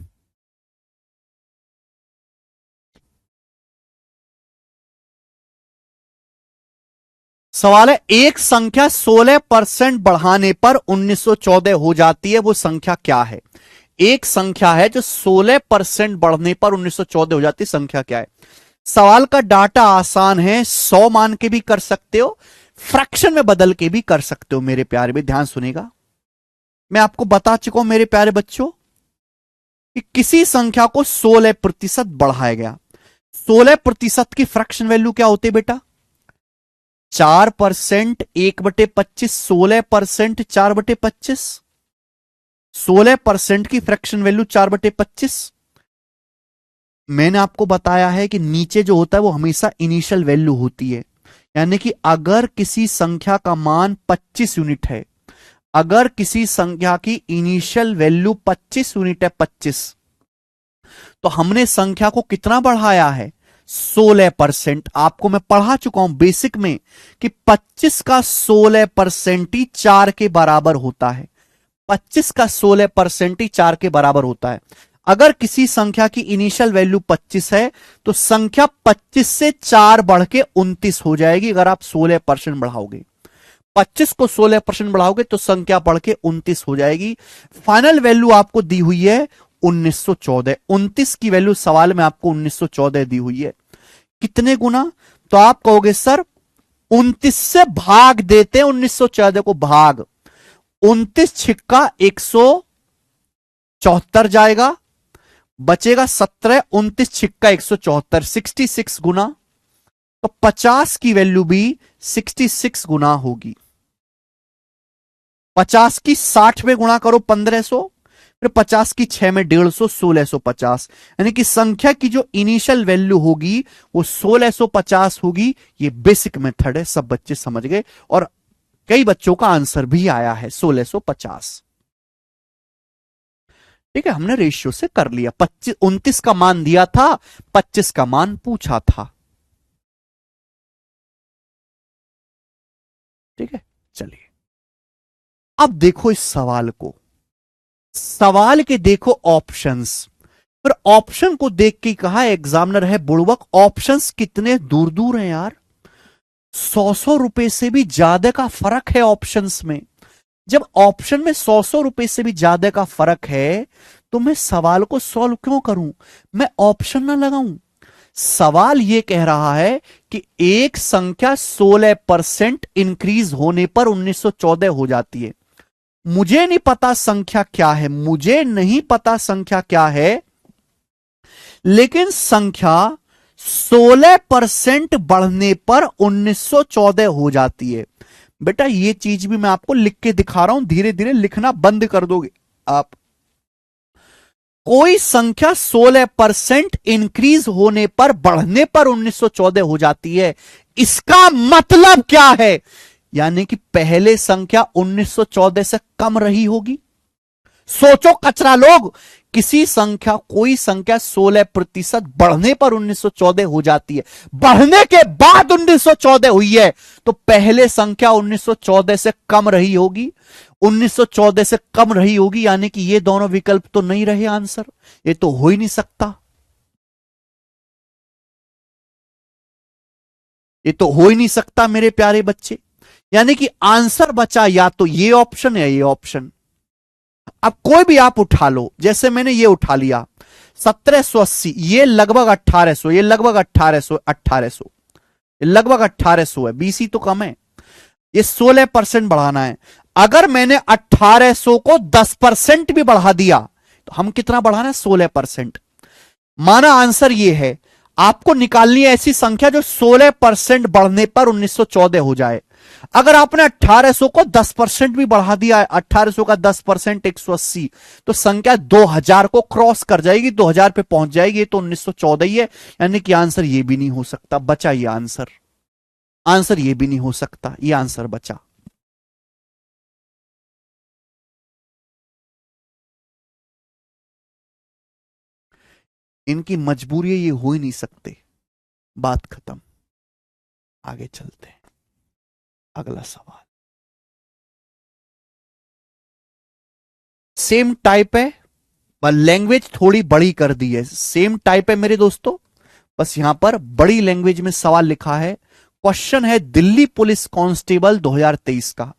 सवाल है, एक संख्या 16% बढ़ाने पर 1914 हो जाती है, वो संख्या क्या है? एक संख्या है जो 16% बढ़ने पर 1914 हो जाती है, संख्या क्या है? सवाल का डाटा आसान है, 100 मान के भी कर सकते हो, फ्रैक्शन में बदल के भी कर सकते हो। मेरे प्यारे भी ध्यान सुनेगा, मैं आपको बता चुका हूं मेरे प्यारे बच्चों कि किसी संख्या को 16% बढ़ाया गया, 16% की फ्रैक्शन वैल्यू क्या होती है बेटा? 4%, 1/25, 16%, 4/25, 16% की फ्रैक्शन वैल्यू 4/25। मैंने आपको बताया है कि नीचे जो होता है वो हमेशा इनिशियल वैल्यू होती है, यानी कि अगर किसी संख्या का मान 25 यूनिट है, अगर किसी संख्या की इनिशियल वैल्यू 25 यूनिट है, 25, तो हमने संख्या को कितना बढ़ाया है? 16%। आपको मैं पढ़ा चुका हूं बेसिक में कि 25 का 16% ही 4 के बराबर होता है, 25 का 16% ही 4 के बराबर होता है। अगर किसी संख्या की इनिशियल वैल्यू 25 है तो संख्या 25 से 4 बढ़ के 29 हो जाएगी अगर आप 16% बढ़ाओगे। 25 को 16% बढ़ाओगे तो संख्या बढ़ के 29 हो जाएगी। फाइनल वैल्यू आपको दी हुई है 1914। 29 की वैल्यू सवाल में आपको 1914 दी हुई है। कितने गुना? तो आप कहोगे सर 29 से भाग देते हैं 1914 को, भाग 29 छिक्का 174 जाएगा, बचेगा 17, 29 छिक्का 174, 66 गुना। तो 50 की वैल्यू भी 66 गुना होगी। 50 की 60 में गुणा करो 1500, फिर 50 की 6 में 150, 1650। यानी कि संख्या की जो इनिशियल वैल्यू होगी वो 1650 होगी। ये बेसिक मेथड है, सब बच्चे समझ गए, और कई बच्चों का आंसर भी आया है 1650। ठीक है, हमने रेशियो से कर लिया। 29 का मान दिया था, 25 का मान पूछा था। ठीक है, चलिए अब देखो इस सवाल को। सवाल के देखो ऑप्शंस, फिर ऑप्शन को देख के कहा एग्जामिनर है बुड़बक, ऑप्शंस कितने दूर दूर हैं यार। 100 रुपए से भी ज्यादा का फर्क है ऑप्शंस में। जब ऑप्शन में 100 रुपए से भी ज्यादा का फर्क है तो मैं सवाल को सॉल्व क्यों करूं, मैं ऑप्शन ना लगाऊं। सवाल यह कह रहा है कि एक संख्या 16% इंक्रीज होने पर 1914 हो जाती है। मुझे नहीं पता संख्या क्या है, मुझे नहीं पता संख्या क्या है, लेकिन संख्या 16% बढ़ने पर 1914 हो जाती है। बेटा ये चीज भी मैं आपको लिख के दिखा रहा हूं, धीरे धीरे लिखना बंद कर दोगे आप। कोई संख्या 16% इंक्रीज होने पर, बढ़ने पर 1914 हो जाती है, इसका मतलब क्या है? यानी कि पहले संख्या 1914 से कम रही होगी। सोचो कचरा लोग, किसी संख्या, कोई संख्या 16% बढ़ने पर 1914 हो जाती है, बढ़ने के बाद 1914 हुई है, तो पहले संख्या 1914 से कम रही होगी। 1914 से कम रही होगी, यानी कि ये दोनों विकल्प तो नहीं रहे आंसर, ये तो हो ही नहीं सकता, ये तो हो ही नहीं सकता मेरे प्यारे बच्चे। यानी कि आंसर बचा या तो ये ऑप्शन या ये ऑप्शन। अब कोई भी आप उठा लो, जैसे मैंने ये उठा लिया 1780, ये लगभग 1800, ये लगभग 1800, 1800, ये लगभग 1800 है, 20 ही तो कम है। ये 16% बढ़ाना है। अगर मैंने 1800 को 10% भी बढ़ा दिया तो हम कितना बढ़ाना है? 16%। माना आंसर ये है, आपको निकालनी है ऐसी संख्या जो 16% बढ़ने पर 1914 हो जाए। अगर आपने 1800 को 10% भी बढ़ा दिया है, 1800 का 10% 180, तो संख्या 2000 को क्रॉस कर जाएगी, 2000 पे पहुंच जाएगी, तो 1914 ही है। यानी कि आंसर ये भी नहीं हो सकता, बचा ये आंसर। आंसर ये भी नहीं हो सकता, ये आंसर बचा। इनकी मजबूरी है, ये हो ही नहीं सकते। बात खत्म, आगे चलते हैं। अगला सवाल सेम टाइप है, पर लैंग्वेज थोड़ी बड़ी कर दी है। सेम टाइप है मेरे दोस्तों, बस यहां पर बड़ी लैंग्वेज में सवाल लिखा है। क्वेश्चन है दिल्ली पुलिस कांस्टेबल 2023 का।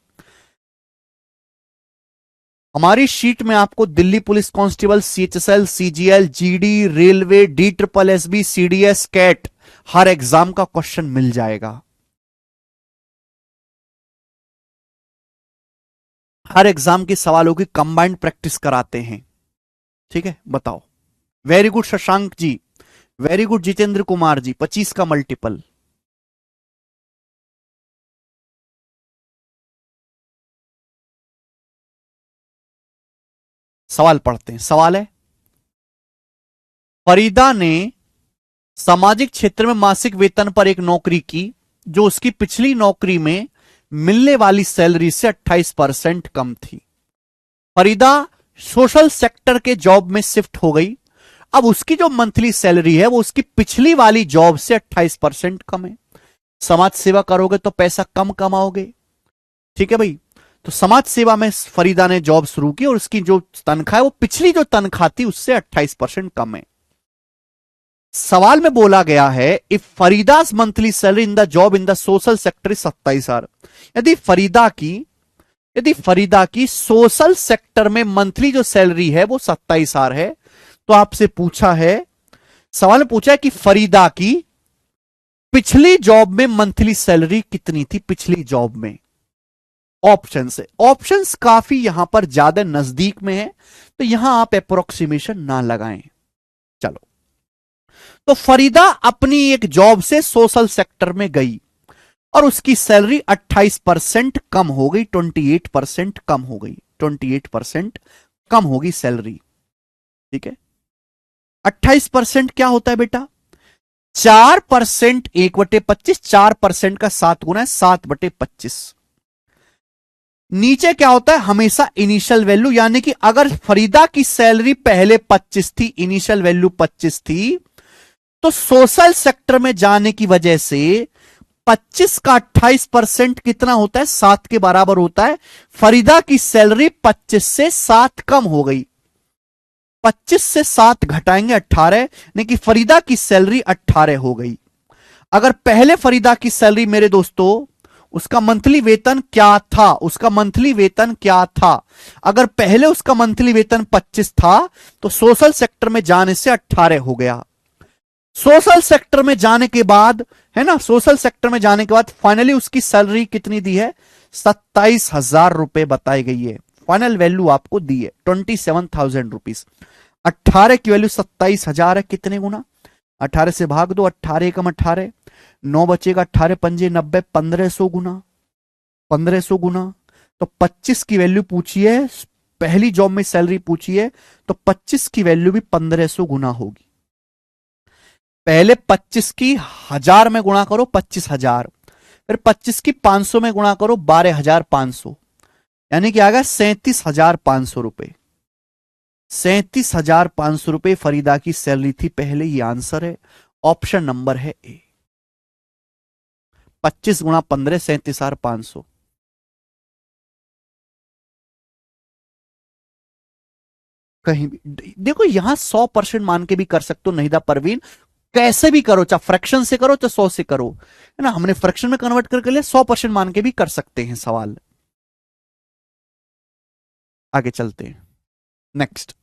हमारी शीट में आपको Delhi police constable, CHSL, CGL, GD, railway, DSSB, CDS, CAT, हर एग्जाम का क्वेश्चन मिल जाएगा। हर एग्जाम के सवालों की कंबाइंड प्रैक्टिस कराते हैं। ठीक है, बताओ। Very good Shashank ji, very good Jitendra Kumar ji, 25 का मल्टीपल। सवाल पढ़ते हैं। सवाल है, फरीदा ने सामाजिक क्षेत्र में मासिक वेतन पर एक नौकरी की जो उसकी पिछली नौकरी में मिलने वाली सैलरी से 28% कम थी। फरीदा सोशल सेक्टर के जॉब में शिफ्ट हो गई। अब उसकी जो मंथली सैलरी है वो उसकी पिछली वाली जॉब से 28% कम है। समाज सेवा करोगे तो पैसा कम कमाओगे। ठीक है भाई, तो समाज सेवा में फरीदा ने जॉब शुरू की और उसकी जो तनख्वाह है वो पिछली जो तनख्वाह थी उससे 28% कम है। सवाल में बोला गया है if Farida's monthly salary in the job in the social sector 27,000। यदि फरीदा की सोशल सेक्टर में मंथली जो सैलरी है वो 27,000 है, तो आपसे पूछा है, सवाल में पूछा है कि फरीदा की पिछली जॉब में मंथली सैलरी कितनी थी, पिछली जॉब में। ऑप्शन से, ऑप्शंस काफी यहां पर ज्यादा नजदीक में है, तो यहां आप अप्रोक्सीमेशन ना लगाएं। चलो, तो फरीदा अपनी एक जॉब से सोशल सेक्टर में गई और उसकी सैलरी 28% कम हो गई, 28% कम हो गई, 28% कम होगी सैलरी। ठीक है, 28% क्या होता है बेटा? 4% 1/25, 4% का 7 गुना है 7/25। नीचे क्या होता है? हमेशा इनिशियल वैल्यू, यानी कि अगर फरीदा की सैलरी पहले 25 थी, इनिशियल वैल्यू 25 थी, तो सोशल सेक्टर में जाने की वजह से 25 का 28% कितना होता है? 7 के बराबर होता है। फरीदा की सैलरी 25 से 7 कम हो गई, 25 से 7 घटाएंगे 18, यानी कि फरीदा की सैलरी 18 हो गई। अगर पहले फरीदा की सैलरी मेरे दोस्तों, उसका मंथली वेतन क्या था, उसका मंथली वेतन क्या था? अगर पहले उसका मंथली वेतन 25 था, तो सोशल सेक्टर में जाने से 18 हो गया। सोशल सेक्टर में जाने के बाद, है ना, सोशल सेक्टर में जाने के बाद फाइनली उसकी सैलरी कितनी दी है? 27,000 रुपए बताई गई है। फाइनल वैल्यू आपको दी है 27,000 रुपीज। 18 की वैल्यू 27,000 है, कितने गुना? 18 से भाग दो, 18 कम 18, 9 बचेगा, 18 पंजे 90, 1500 गुना, 1500 गुना। तो 25 की वैल्यू पूछी है, पहली जॉब में सैलरी पूछी है, तो 25 की वैल्यू भी 1500 गुना होगी। पहले 25 की 1000 में गुणा करो 25,000, फिर 25 की 500 में गुणा करो 12,500, यानी कि आ गया 37,500 रुपए। 37,500 रुपए फरीदा की सैलरी थी पहले, ये आंसर है, ऑप्शन नंबर है ए। 25 गुणा 15, 37,500। कहीं भी देखो, यहां 100% मान के भी कर सकते हो, नहीं था परवीन, कैसे भी करो, चाहे फ्रैक्शन से करो चाहे 100 से करो, है ना, हमने फ्रैक्शन में कन्वर्ट करके लिए 100% मान के भी कर सकते हैं सवाल। आगे चलते हैं, नेक्स्ट,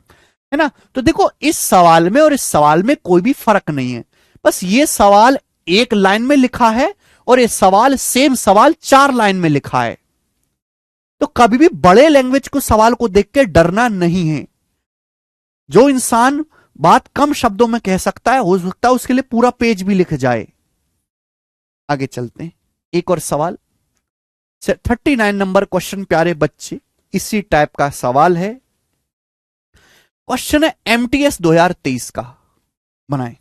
है ना। तो देखो, इस सवाल में और इस सवाल में कोई भी फर्क नहीं है, बस ये सवाल एक लाइन में लिखा है और ये सवाल, सेम सवाल 4 लाइन में लिखा है। तो कभी भी बड़े लैंग्वेज को सवाल को देख के डरना नहीं है। जो इंसान बात कम शब्दों में कह सकता है, हो सकता है उसके लिए पूरा पेज भी लिख जाए। आगे चलते हैं, एक और सवाल, 39 नंबर क्वेश्चन प्यारे बच्चे, इसी टाइप का सवाल है। क्वेश्चन है एमटीएस 2023 का, बनाए।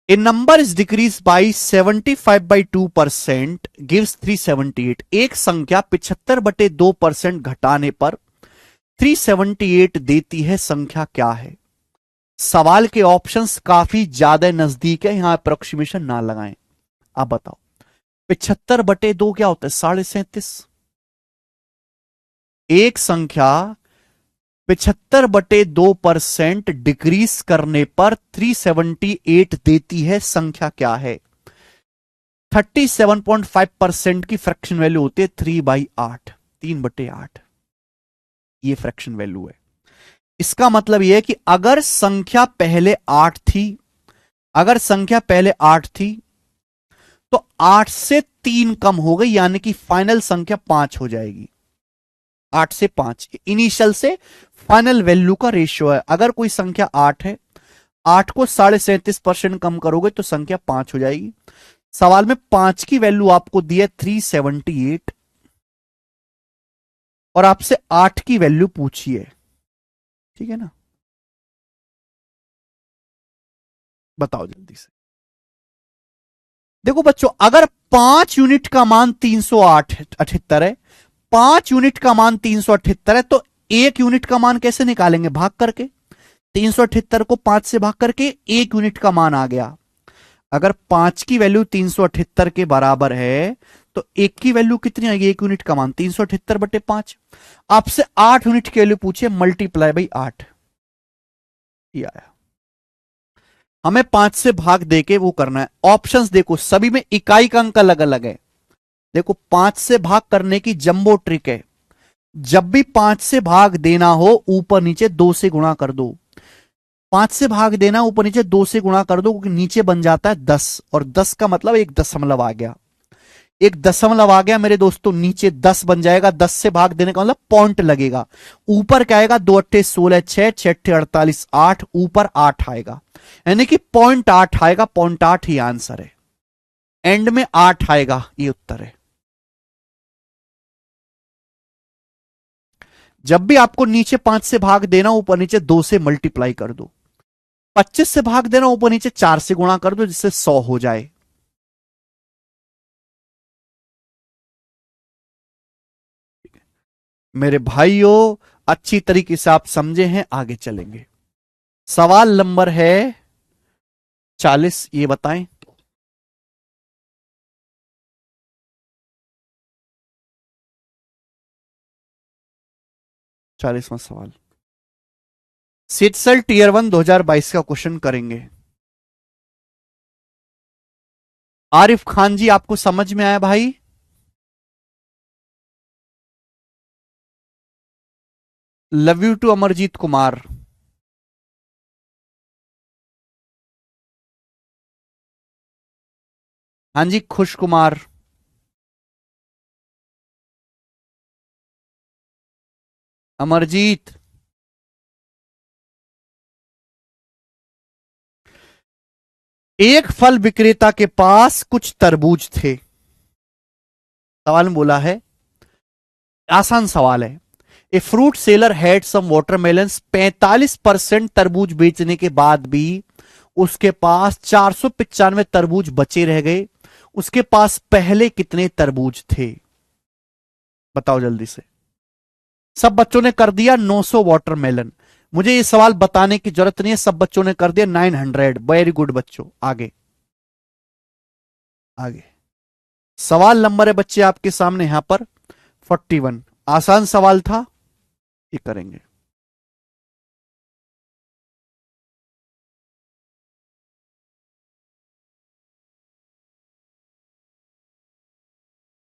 A number is decreased by 75/2% gives 378। एक संख्या 75/2% घटाने पर 378 देती है, संख्या क्या है? सवाल के ऑप्शंस काफी ज्यादा नजदीक है, यहां अप्रोक्सीमेशन ना लगाएं। आप बताओ, 75/2 क्या होता है? 37.5। एक संख्या 75/2% डिक्रीज करने पर 378 देती है, संख्या क्या है? 37.5% की फ्रैक्शन वैल्यू होती है 3/8, 3/8, ये फ्रैक्शन वैल्यू है। इसका मतलब यह है कि अगर संख्या पहले 8 थी, अगर संख्या पहले 8 थी, तो 8 से 3 कम हो गई, यानी कि फाइनल संख्या 5 हो जाएगी। 8 से 5 इनिशियल से फाइनल वैल्यू का रेशियो है। अगर कोई संख्या 8 है, 8 को 37.5% कम करोगे तो संख्या 5 हो जाएगी। सवाल में 5 की वैल्यू आपको दी है 378 और आपसे 8 की वैल्यू पूछी है, ठीक है ना। बताओ जल्दी से। देखो बच्चों, अगर 5 यूनिट का मान 378 है, 5 यूनिट का मान 378 है, तो 1 यूनिट का मान कैसे निकालेंगे? भाग करके। 378 को 5 से भाग करके 1 यूनिट का मान आ गया। अगर 5 की वैल्यू 378 के बराबर है, तो एक की वैल्यू कितनी आएगी, 1 यूनिट का मान 378/5। आपसे 8 यूनिट की वैल्यू पूछे, मल्टीप्लाई बाई 8, ये आया। हमें 5 से भाग देके वो करना है। ऑप्शंस देखो, सभी में इकाई का अंक अलग अलग है। देखो 5 से भाग करने की जंबो ट्रिक है, जब भी 5 से भाग देना हो ऊपर नीचे 2 से गुणा कर दो। 5 से भाग देना ऊपर नीचे 2 से गुणा कर दो, क्योंकि नीचे बन जाता है 10, और 10 का मतलब एक दशमलव आ गया। एक दशमलव आ गया मेरे दोस्तों, नीचे 10 बन जाएगा। 10 से भाग देने का मतलब पॉइंट लगेगा। ऊपर क्या आएगा, 2 अट्ठे 16, 6 6 अट्ठे 48, 8, ऊपर 8 आएगा, यानी कि 0.8 आएगा। 0.8 ही आंसर है, एंड में 8 आएगा, ये उत्तर है। जब भी आपको नीचे 5 से भाग देना, ऊपर नीचे 2 से मल्टीप्लाई कर दो। 25 से भाग देना, ऊपर नीचे 4 से गुणा कर दो, जिससे 100 हो जाए। मेरे भाइयों, अच्छी तरीके से आप समझे हैं, आगे चलेंगे। सवाल नंबर है 40, ये बताएं। चालीसवां सवाल, सीटसेल टीयर 1 2022 का क्वेश्चन करेंगे। आरिफ खान जी, आपको समझ में आया भाई? Love you too Amarjeet Kumar. हाँ जी, खुश कुमार। अमरजीत, एक फल विक्रेता के पास कुछ तरबूज थे। सवाल में बोला है, आसान सवाल है। A fruit seller had some watermelons, 45% तरबूज बेचने के बाद भी उसके पास 495 तरबूज बचे रह गए। उसके पास पहले कितने तरबूज थे? बताओ जल्दी से। सब बच्चों ने कर दिया 900 वाटरमेलन। मुझे ये सवाल बताने की जरूरत नहीं है, सब बच्चों ने कर दिया 900। वेरी गुड बच्चों, आगे आगे। सवाल नंबर है बच्चे आपके सामने यहां पर 41। आसान सवाल था, ये करेंगे।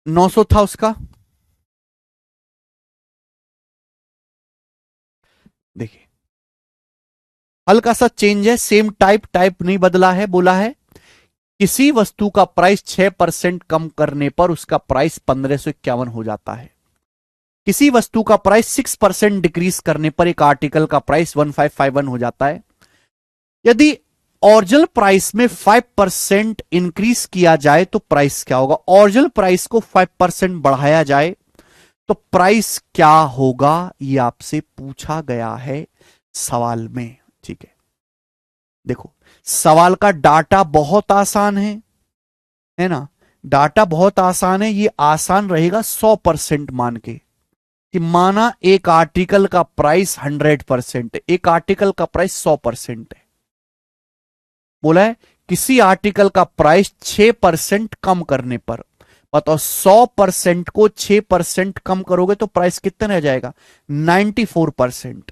900 था उसका। देखिए, हल्का सा चेंज है, सेम टाइप, टाइप नहीं बदला है। बोला है किसी वस्तु का प्राइस 6% कम करने पर उसका प्राइस 1551 हो जाता है। किसी वस्तु का प्राइस 6% डिक्रीज करने पर एक आर्टिकल का प्राइस 1551 हो जाता है। यदि ओरिजिनल प्राइस में 5% इंक्रीज किया जाए तो प्राइस क्या होगा? ओरिजिनल प्राइस को 5% बढ़ाया जाए तो प्राइस क्या होगा, यह आपसे पूछा गया है सवाल में। ठीक है, देखो सवाल का डाटा बहुत आसान है ना? डाटा बहुत आसान है। ये आसान रहेगा 100% मान के, कि माना एक आर्टिकल का प्राइस 100% है, एक आर्टिकल का प्राइस 100% है। बोला है किसी आर्टिकल का प्राइस 6% कम करने पर, बताओ 100% को 6% कम करोगे तो प्राइस कितना रह जाएगा? 94%।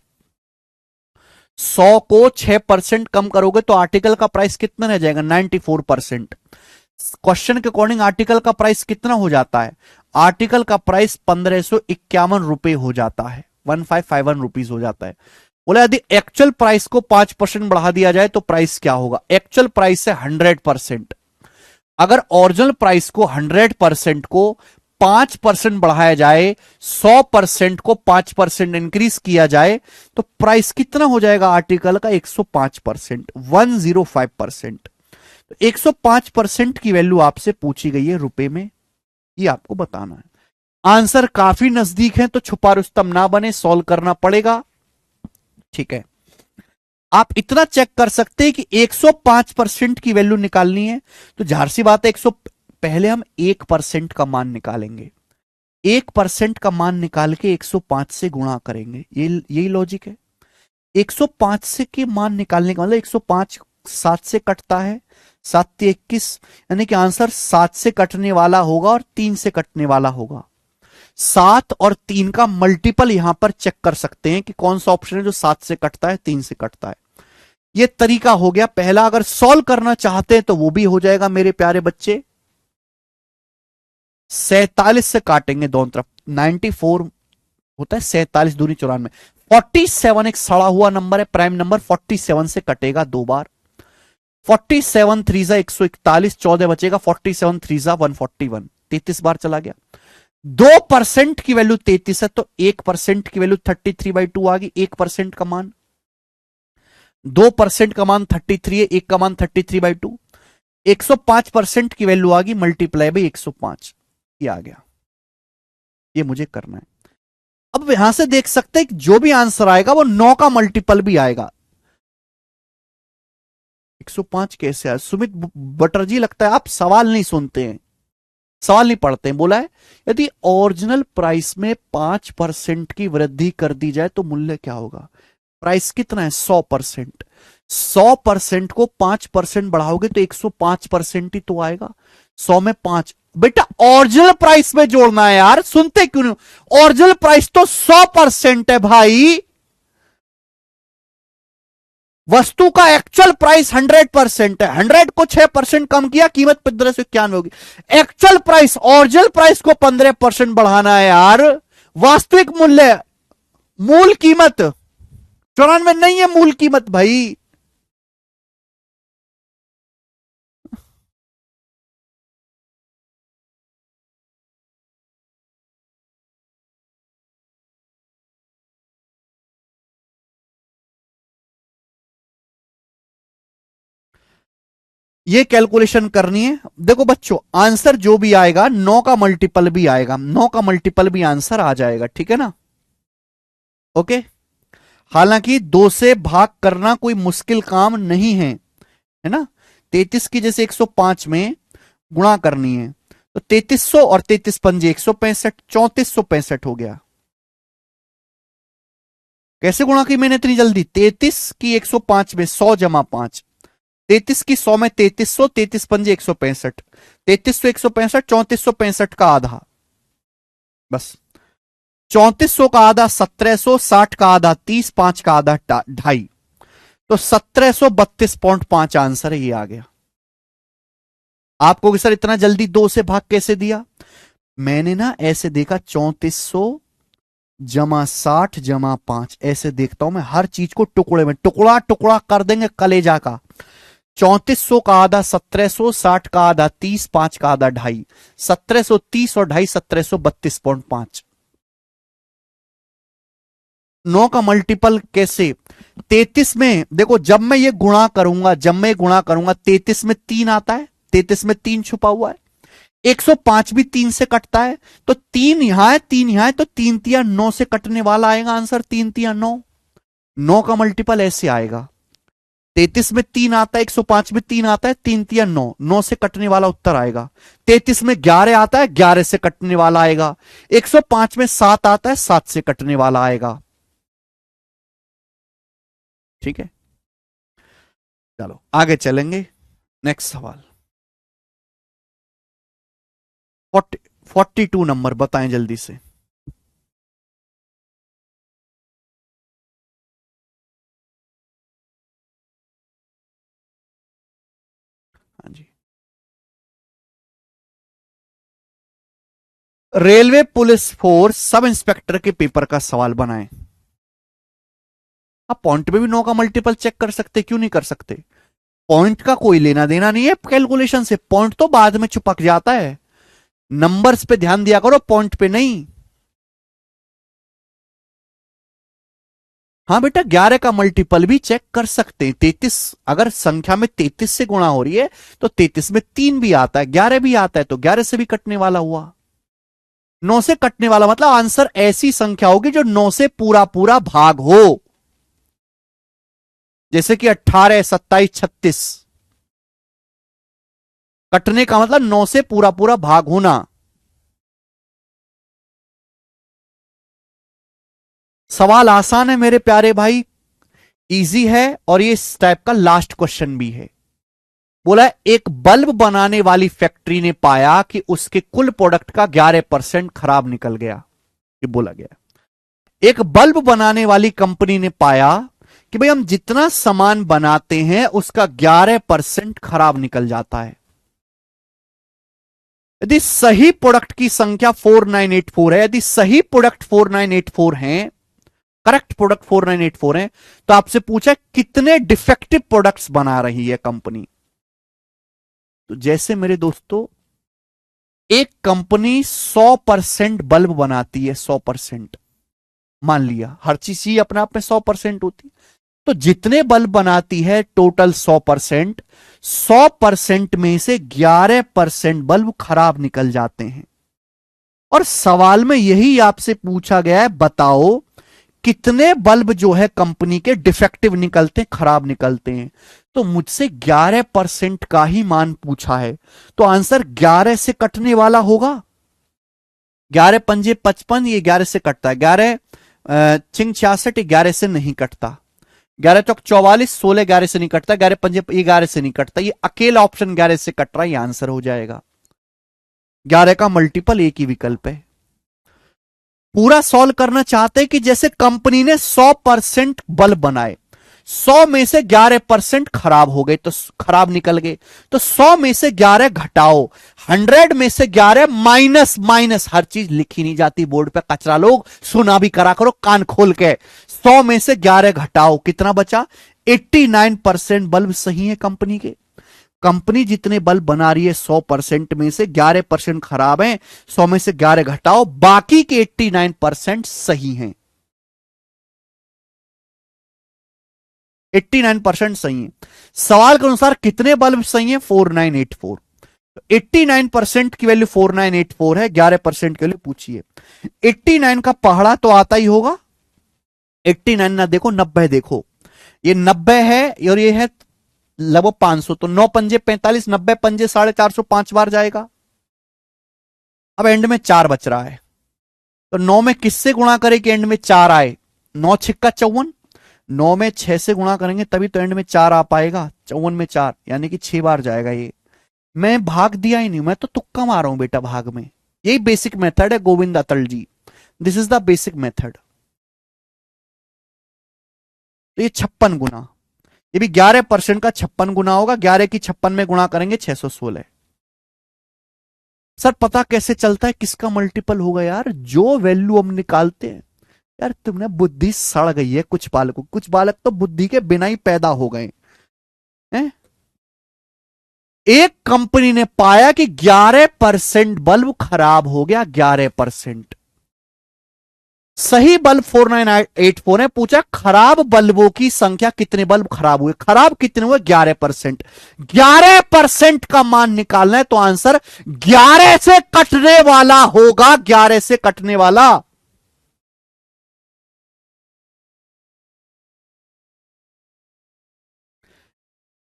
100 को 6% कम करोगे तो आर्टिकल का प्राइस कितना रह जाएगा? 94%। क्वेश्चन के अकॉर्डिंग आर्टिकल का प्राइस कितना हो जाता है? आर्टिकल का प्राइस 1551 रुपए हो जाता है, 1551 रुपीज हो जाता है। बोला यदि एक्चुअल प्राइस को 5% बढ़ा दिया जाए तो प्राइस क्या होगा? एक्चुअल प्राइस है 100%। अगर ओरिजिनल प्राइस को 100% को 5% बढ़ाया जाए, 100% को 5% इंक्रीज किया जाए तो प्राइस कितना हो जाएगा आर्टिकल का? 105%, 105%। 105% की वैल्यू आपसे पूछी गई है रुपए में, ये आपको बताना है। आंसर काफी नजदीक है तो छुपा रुस्तम ना बने, सॉल्व करना पड़ेगा। ठीक है, आप इतना चेक कर सकते हैं कि 105% की वैल्यू निकालनी है तो जाहिर सी बात है 100, पहले हम 1% का मान निकालेंगे। 1% का मान निकाल के 105 से गुणा करेंगे, यही लॉजिक है। 105 से के मान निकालने का मतलब 105 7 से कटता है, 7×3 = 21, यानी कि आंसर 7 से कटने वाला होगा और 3 से कटने वाला होगा। 7 और 3 का मल्टीपल यहां पर चेक कर सकते हैं कि कौन सा ऑप्शन है जो 7 से कटता है, 3 से कटता है। यह तरीका हो गया पहला। अगर सॉल्व करना चाहते हैं तो वो भी हो जाएगा मेरे प्यारे बच्चे। 47 से काटेंगे दोनों तरफ, 94 होता है 47 दूनी 94, 47 एक सड़ा हुआ नंबर है, प्राइम नंबर 47 से कटेगा 2 बार। 47 3 = 141, 14 बचेगा, 47 3 = 141, 33 बार चला गया। 2% की वैल्यू 33 है तो 1% की वैल्यू 33/2 आ गई। 1% का मान, 2% का मान 33 है, 1 का मान 33/2। 105% की वैल्यू आ गई, मल्टीप्लाई बाई 105, ये आ गया। ये मुझे करना है। अब यहां से देख सकते हैं कि जो भी आंसर आएगा वो 9 का मल्टीपल भी आएगा। 105 कैसे आया? सुमित बटरजी, लगता है आप सवाल नहीं सुनते हैं, सवाल नहीं पढ़ते हैं। बोला है यदि ओरिजिनल प्राइस में 5% की वृद्धि कर दी जाए तो मूल्य क्या होगा? प्राइस कितना है? 100%। 100% को 5% बढ़ाओगे तो 105% ही तो आएगा। 100 में 5, बेटा ओरिजिनल प्राइस में जोड़ना है यार, सुनते क्यों नहीं? ओरिजिनल प्राइस तो 100% है भाई। वस्तु का एक्चुअल प्राइस 100% है, 100 को 6% कम किया, कीमत 1591 होगी। एक्चुअल प्राइस, ओरिजिनल प्राइस को 15% बढ़ाना है यार। वास्तविक मूल्य, मूल कीमत 94 नहीं है, मूल कीमत भाई। ये कैलकुलेशन करनी है। देखो बच्चों, आंसर जो भी आएगा 9 का मल्टीपल भी आएगा, 9 का मल्टीपल भी आंसर आ जाएगा, ठीक है ना? ओके। हालांकि 2 से भाग करना कोई मुश्किल काम नहीं है, है ना? 33 की जैसे 105 में गुणा करनी है तो 3300 और 33 पंजे 165, 3465 हो गया। कैसे गुणा की मैंने इतनी जल्दी? 33 की 105 में 100 जमा 5, 33 की 100 में 3300, 33 पंजे 165, 3300 165, 3465 का आधा, बस। 3400 का आधा 1700, 60 का आधा 30, 5 का आधा 2.5, तो 1732.5 आंसर है, ये आ गया। आपको सर इतना जल्दी 2 से भाग कैसे दिया? मैंने ना ऐसे देखा, 3400 जमा 60 जमा 5, ऐसे देखता हूं मैं हर चीज को, टुकड़े में टुकड़ा टुकड़ा कर देंगे कलेजा का। 3400 का आधा 1700, 60 का आधा 30, 5 का आधा 2.5, 1730 और 2.5 1732.5। 9 का मल्टीपल कैसे? 33 में देखो, जब मैं ये गुणा करूंगा, 33 में 3 आता है, 33 में 3 छुपा हुआ है। 105 भी 3 से कटता है, तो 3 यहां है, 3 यहां है, तो 3 तिया 9 से कटने वाला आएगा आंसर, 3 तिया 9। 9 का मल्टीपल ऐसे आएगा। 33 में 3 आता है, 105 में 3 आता है, 3 तिया 9, 9 से कटने वाला उत्तर आएगा। 33 में 11 आता है, 11 से कटने वाला आएगा। 105 में 7 आता है, 7 से कटने वाला आएगा। ठीक है, चलो आगे चलेंगे। नेक्स्ट सवाल 42 नंबर, बताएं जल्दी से। हाँ जी। Railway police force sub inspector के पेपर का सवाल बनाएं। आप पॉइंट में भी 9 का मल्टीपल चेक कर सकते, क्यों नहीं कर सकते? पॉइंट का कोई लेना देना नहीं है कैलकुलेशन से, पॉइंट तो बाद में चिपक जाता है। नंबर्स पे ध्यान दिया करो, पॉइंट पे नहीं। हाँ बेटा, 11 का मल्टीपल भी चेक कर सकते हैं। 33, अगर संख्या में 33 से गुणा हो रही है तो 33 में 3 भी आता है, 11 भी आता है, तो 11 से भी कटने वाला हुआ। 9 से कटने वाला मतलब आंसर ऐसी संख्या होगी जो 9 से पूरा पूरा भाग हो, जैसे कि 18, 27, 36। कटने का मतलब 9 से पूरा पूरा भाग होना। सवाल आसान है मेरे प्यारे भाई, इजी है और ये इस टाइप का लास्ट क्वेश्चन भी है। बोला एक बल्ब बनाने वाली फैक्ट्री ने पाया कि उसके कुल प्रोडक्ट का 11% खराब निकल गया। ये बोला गया एक बल्ब बनाने वाली कंपनी ने पाया कि भाई हम जितना सामान बनाते हैं उसका 11% खराब निकल जाता है। यदि सही प्रोडक्ट की संख्या 4984 है, यदि सही प्रोडक्ट 4984 हैं, करेक्ट प्रोडक्ट 4984 हैं, तो आपसे पूछा कितने डिफेक्टिव प्रोडक्ट्स बना रही है कंपनी। तो जैसे मेरे दोस्तों एक कंपनी 100% बल्ब बनाती है, 100% मान लिया, हर चीज ही अपने आप में 100% होती है, तो जितने बल्ब बनाती है टोटल 100%, 100% में से 11% बल्ब खराब निकल जाते हैं। और सवाल में यही आपसे पूछा गया है, बताओ कितने बल्ब जो है कंपनी के डिफेक्टिव निकलते हैं, खराब निकलते हैं। तो मुझसे 11% का ही मान पूछा है, तो आंसर 11 से कटने वाला होगा। 11 पंजे 55, ये 11 से कटता है। 11 चिंग 66, 11 से नहीं कटता। 11 चौक 44, 16 11 से नहीं कटता। 11 पंजे 11 से नहीं कटता। ये अकेला ऑप्शन 11 से कट रहा है, ये आंसर हो जाएगा। 11 का मल्टीपल एक ही विकल्प है। पूरा सॉल्व करना चाहते हैं कि जैसे कंपनी ने 100% बल्ब बनाए, 100 में से 11% खराब हो गए, तो खराब निकल गए, तो 100 में से 11 घटाओ, 100 में से 11 माइनस माइनस, हर चीज लिखी नहीं जाती बोर्ड पे, कचरा लोग सुना भी करा करो कान खोल के। 100 में से 11 घटाओ, कितना बचा? 89% बल्ब सही है कंपनी के। कंपनी जितने बल्ब बना रही है 100% में से 11% खराब हैं, 100 में से 11 घटाओ, बाकी के 89% सही हैं। 89% सही है। सवाल के अनुसार कितने बल्ब सही हैं? 4984। 89% की वैल्यू 4984 है, 11% की वैल्यू पूछिए। 89 का पहाड़ा तो आता ही होगा। 89 ना देखो, 90 देखो, ये 90 है और ये है लगभग 500, तो 9 पंजे 45, 90 पंजे 450, 5 बार जाएगा। अब एंड में 4 बच रहा है, तो 9 में किससे गुणा करें कि एंड में 4 आए? 9 छिक्का 54, 9 में 6 से गुणा करेंगे तभी तो एंड में 4 आ पाएगा। 54 में 4 यानी कि 6 बार जाएगा ये। मैं भाग दिया ही नहीं, मैं तो तुक्का मार रहा हूं बेटा भाग में। यही बेसिक मेथड है Govind Atal ji, this is the basic method. तो ये 56 गुना, ये भी 11% का 56 गुना होगा। 11 की 56 में गुणा करेंगे 616। सर पता कैसे चलता है किसका मल्टीपल होगा यार? जो वैल्यू हम निकालते हैं यार, तुमने बुद्धि सड़ गई है कुछ बालकों, कुछ बालक तो बुद्धि के बिना ही पैदा हो गए हैं। एक कंपनी ने पाया कि 11% बल्ब खराब हो गया, 11%। सही बल्ब 4984 ने पूछा खराब बल्बों की संख्या, कितने बल्ब खराब हुए? खराब कितने हुए? 11%। 11% का मान निकालना है, तो आंसर 11 से कटने वाला होगा, 11 से कटने वाला।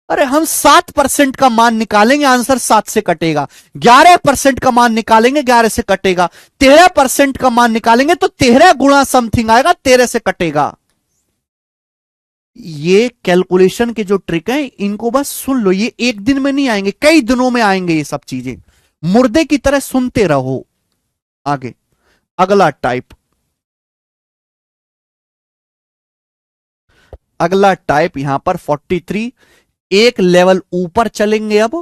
अरे हम 7% का मान निकालेंगे, आंसर 7 से कटेगा। 11% का मान निकालेंगे, 11 से कटेगा। 13% का मान निकालेंगे तो 13 गुणा समथिंग आएगा, 13 से कटेगा। ये कैलकुलेशन के जो ट्रिक है इनको बस सुन लो, ये एक दिन में नहीं आएंगे, कई दिनों में आएंगे ये सब चीजें। मुर्दे की तरह सुनते रहो। आगे अगला टाइप, अगला टाइप यहां पर 43, एक लेवल ऊपर चलेंगे। अब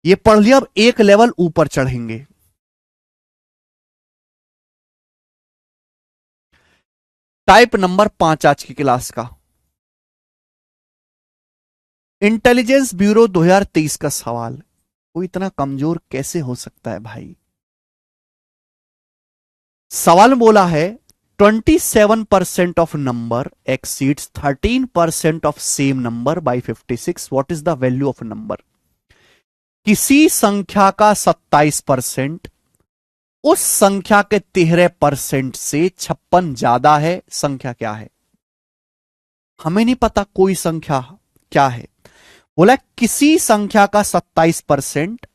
ये पढ़ लिया, अब एक लेवल ऊपर चढ़ेंगे। टाइप नंबर 5 आज की क्लास का, इंटेलिजेंस ब्यूरो 2023 का सवाल। वो इतना कमजोर कैसे हो सकता है भाई? सवाल बोला है 27% of number exceeds 13% of same number by 56, what is the value of number? किसी संख्या का 27% उस संख्या के 13% से 56 ज्यादा है, संख्या क्या है? हमें नहीं पता कोई संख्या क्या है। बोला किसी संख्या का 27%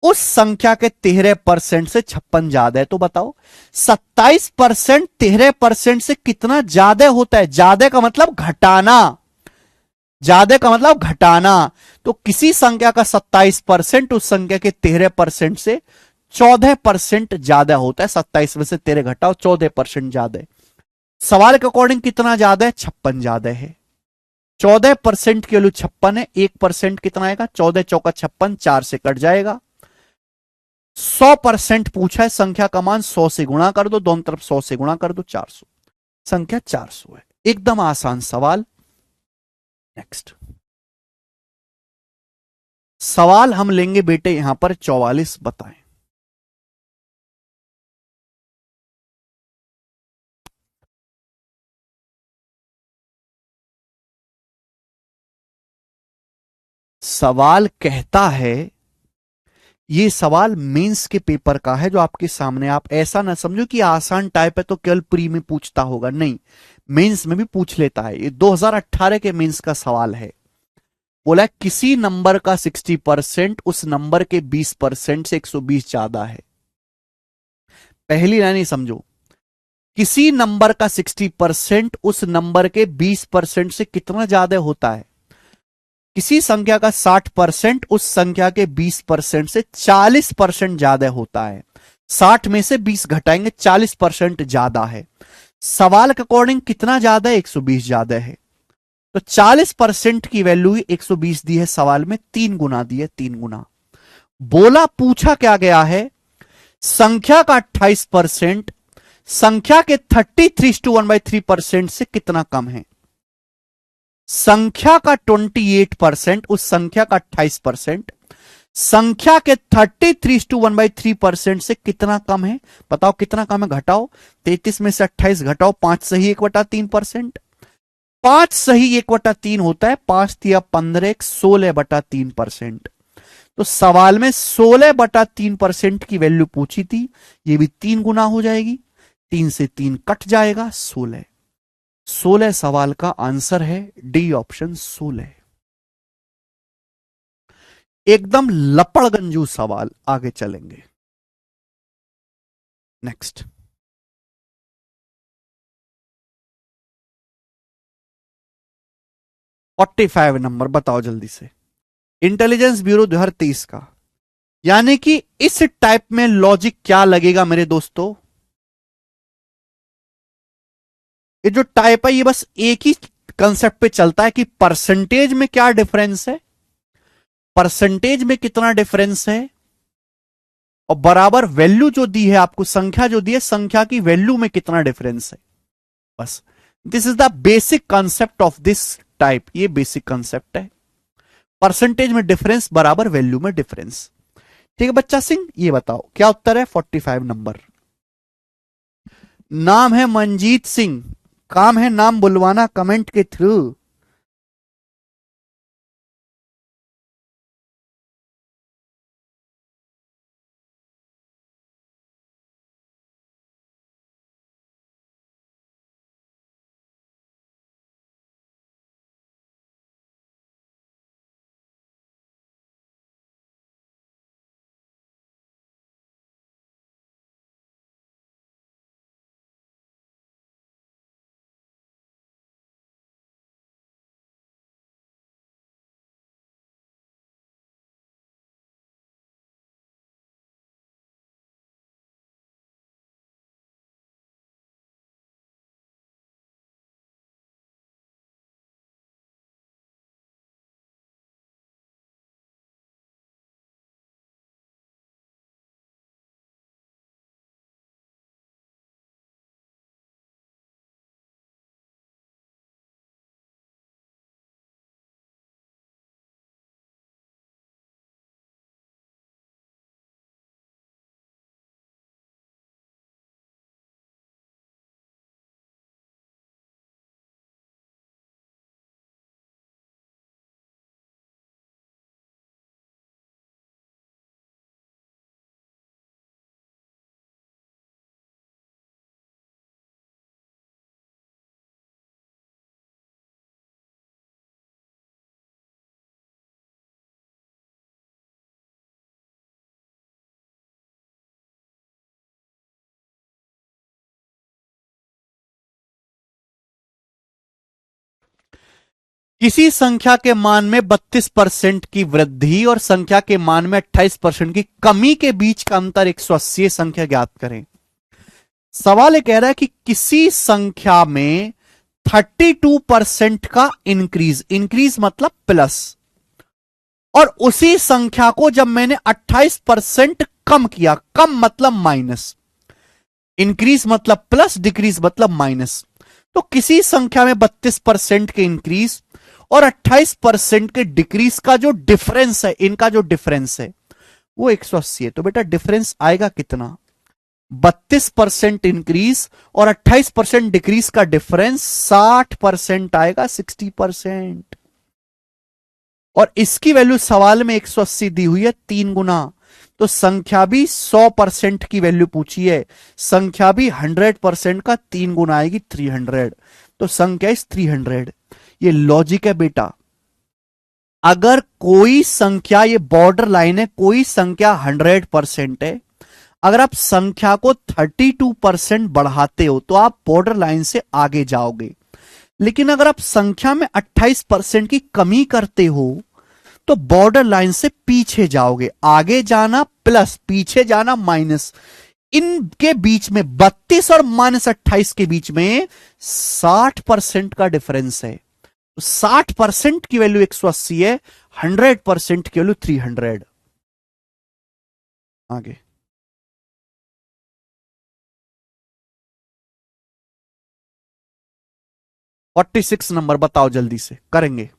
उस संख्या के 13% से 56 ज्यादा है। तो बताओ 27% 13% से कितना ज्यादा होता है? ज्यादा का मतलब घटाना, ज्यादा का मतलब घटाना। तो किसी संख्या का 27% उस संख्या के 13% से 14% ज्यादा होता है। 27 में से 13 घटाओ, 14% ज्यादा है। सवाल के अकॉर्डिंग कितना ज्यादा है? 56 ज्यादा है। 14% की वैल्यू 56 है, 1% कितना आएगा? 14 चौका 56, 4 से कट जाएगा। 100% पूछा है, संख्या का मान 100 से गुणा कर दो, दोनों तरफ 100 से गुणा कर दो, 400। संख्या 400 है। एकदम आसान सवाल। नेक्स्ट सवाल हम लेंगे बेटे यहां पर 44, बताएं। सवाल कहता है, ये सवाल मेंस के पेपर का है जो आपके सामने। आप ऐसा ना समझो कि आसान टाइप है तो केवल प्री में पूछता होगा, नहीं, मेंस में भी पूछ लेता है। ये 2018 के मेंस का सवाल है। बोला किसी नंबर का 60% उस नंबर के 20% से 120 ज्यादा है। पहली लाइन ही समझो, किसी नंबर का 60% उस नंबर के 20% से कितना ज्यादा होता है? किसी संख्या का 60% उस संख्या के 20% से 40% ज्यादा होता है। 60 में से 20 घटाएंगे, 40% ज्यादा है। सवाल के अकॉर्डिंग कितना ज्यादा है? 120 ज्यादा है। तो 40% की वैल्यू 120 दी है सवाल में, 3 गुना दी है, 3 गुना। बोला पूछा क्या गया है? संख्या का 28% संख्या के 33:1/3% से कितना कम है? संख्या का 28% उस संख्या का 28% संख्या के 33:1/3% से कितना कम है? बताओ कितना कम है, घटाओ। 33 में से 28 घटाओ, 5 सही 1/3%। 5 सही 1/3 होता है, 5 तिया 15, 16/3%। तो सवाल में 16/3% की वैल्यू पूछी थी, ये भी 3 गुना हो जाएगी। 3 से 3 कट जाएगा, 16। 16 सवाल का आंसर है डी ऑप्शन, 16। एकदम लपड़गंजू सवाल। आगे चलेंगे। नेक्स्ट 45 नंबर, बताओ जल्दी से। इंटेलिजेंस ब्यूरो 2023 का। यानी कि इस टाइप में लॉजिक क्या लगेगा मेरे दोस्तों? ये जो टाइप है ये बस एक ही कंसेप्ट पे चलता है कि परसेंटेज में क्या डिफरेंस है, परसेंटेज में कितना डिफरेंस है, और बराबर वैल्यू जो दी है आपको, संख्या जो दी है, संख्या की वैल्यू में कितना डिफरेंस है। बस this is the basic concept of this type. ये बेसिक कंसेप्ट है, परसेंटेज में डिफरेंस बराबर वैल्यू में डिफरेंस। ठीक है बच्चा सिंह, ये बताओ क्या उत्तर है 45 नंबर। नाम है मंजीत सिंह, काम है नाम बुलवाना कमेंट के थ्रू। किसी संख्या के मान में 32% की वृद्धि और संख्या के मान में 28% की कमी के बीच का अंतर 180 संख्या ज्ञात करें। सवाल ये कह रहा है कि किसी संख्या में 32% का इंक्रीज, इंक्रीज मतलब प्लस, और उसी संख्या को जब मैंने 28% कम किया, कम मतलब माइनस, इंक्रीज मतलब प्लस, डिक्रीज मतलब माइनस, तो किसी संख्या में 32% के इंक्रीज और 28% के डिक्रीज का जो डिफरेंस है, इनका जो डिफरेंस है वो 180 है। तो बेटा डिफरेंस आएगा कितना? 32% इंक्रीज और 28% डिक्रीज का डिफरेंस 60% आएगा, 60%। और इसकी वैल्यू सवाल में 180 दी हुई है, 3 गुना। तो संख्या भी 100% की वैल्यू पूछी है, संख्या भी 100% का 3 गुना आएगी, 300। तो संख्या इस 300। ये लॉजिक है बेटा। अगर कोई संख्या, ये बॉर्डर लाइन है, कोई संख्या 100% है, अगर आप संख्या को 32% बढ़ाते हो तो आप बॉर्डर लाइन से आगे जाओगे। लेकिन अगर आप संख्या में 28% की कमी करते हो तो बॉर्डर लाइन से पीछे जाओगे। आगे जाना प्लस, पीछे जाना माइनस, इनके बीच में 32 और -28 के बीच में 60% का डिफरेंस है। तो 60% की वैल्यू 180 है, 100% की वैल्यू 300। आगे 46 नंबर बताओ, जल्दी से करेंगे।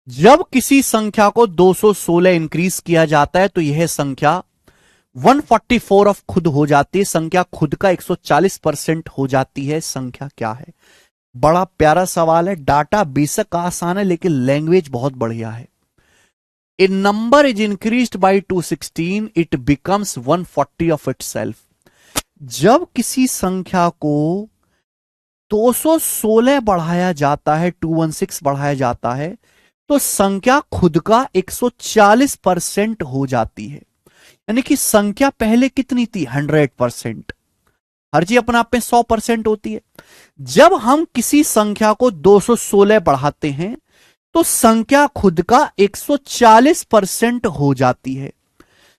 जब किसी संख्या को 216 इंक्रीज किया जाता है तो यह संख्या 144 ऑफ खुद हो जाती है। संख्या खुद का 140% हो जाती है। संख्या क्या है? बड़ा प्यारा सवाल है। डाटा बेशक आसान है लेकिन लैंग्वेज बहुत बढ़िया है। A number is increased by 216, it becomes 140 of itself. जब किसी संख्या को 216 बढ़ाया जाता है, 216 बढ़ाया जाता है, तो संख्या खुद का 140% हो जाती है। यानी कि संख्या पहले कितनी थी? 100%। हर चीज अपने आप में 100% होती है। जब हम किसी संख्या को 216 बढ़ाते हैं तो संख्या खुद का 140% हो जाती है।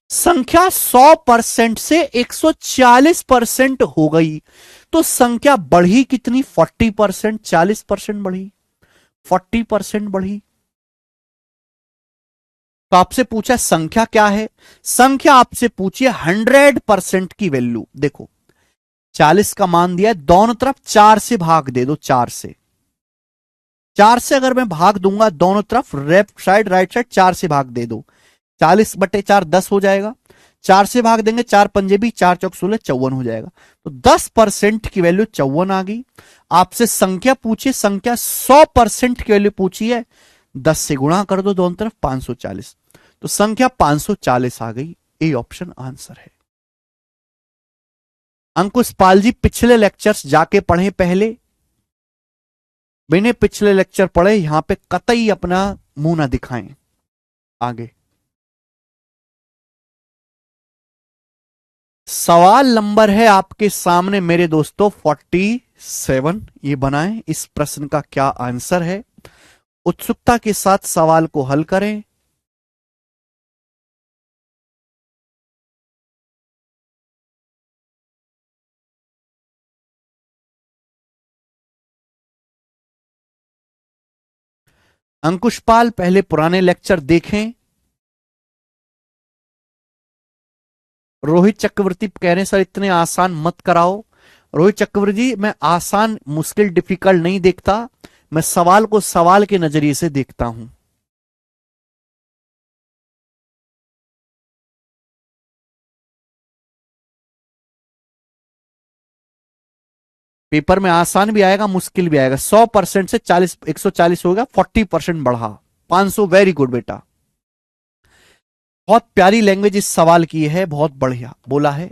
संख्या 100% से 140% हो गई तो संख्या बढ़ी कितनी? 40%। 40% बढ़ी, 40% बढ़ी। तो आपसे पूछा संख्या क्या है? संख्या आपसे पूछिए 100% की वैल्यू। देखो 40 का मान दिया है, दोनों तरफ 4 से भाग दे दो। 4 से, 4 से अगर मैं भाग दूंगा दोनों तरफ, लेफ्ट साइड राइट साइड 4 से भाग दे दो, 40/4 10 हो जाएगा। 4 से भाग देंगे, 4 पंजे भी, 4 चौक 16, 54 हो जाएगा। तो 10% की वैल्यू 54 आ गई। आपसे संख्या पूछिए, संख्या 100% की वैल्यू पूछी है, 10 से गुणा कर दो दोनों तरफ, 540। तो संख्या 540 आ गई। ए ऑप्शन आंसर है। अंकुश पाल जी पिछले लेक्चर्स जाके पढ़े पहले। मैंने पिछले लेक्चर पढ़े, यहां पे कतई अपना मुंह ना दिखाएं। आगे सवाल नंबर है आपके सामने मेरे दोस्तों 47। ये बनाएं, इस प्रश्न का क्या आंसर है। उत्सुकता के साथ सवाल को हल करें। अंकुशपाल पहले पुराने लेक्चर देखें। रोहित चक्रवर्ती कह रहे हैं सर इतने आसान मत कराओ। रोहित चक्रवर्ती जी, मैं आसान मुश्किल डिफिकल्ट नहीं देखता, मैं सवाल को सवाल के नजरिए से देखता हूं। पेपर में आसान भी आएगा मुश्किल भी आएगा। 100% से 40 140 होगा, 40% बढ़ा, 500। वेरी गुड बेटा, बहुत प्यारी लैंग्वेज इस सवाल की है, बहुत बढ़िया बोला है।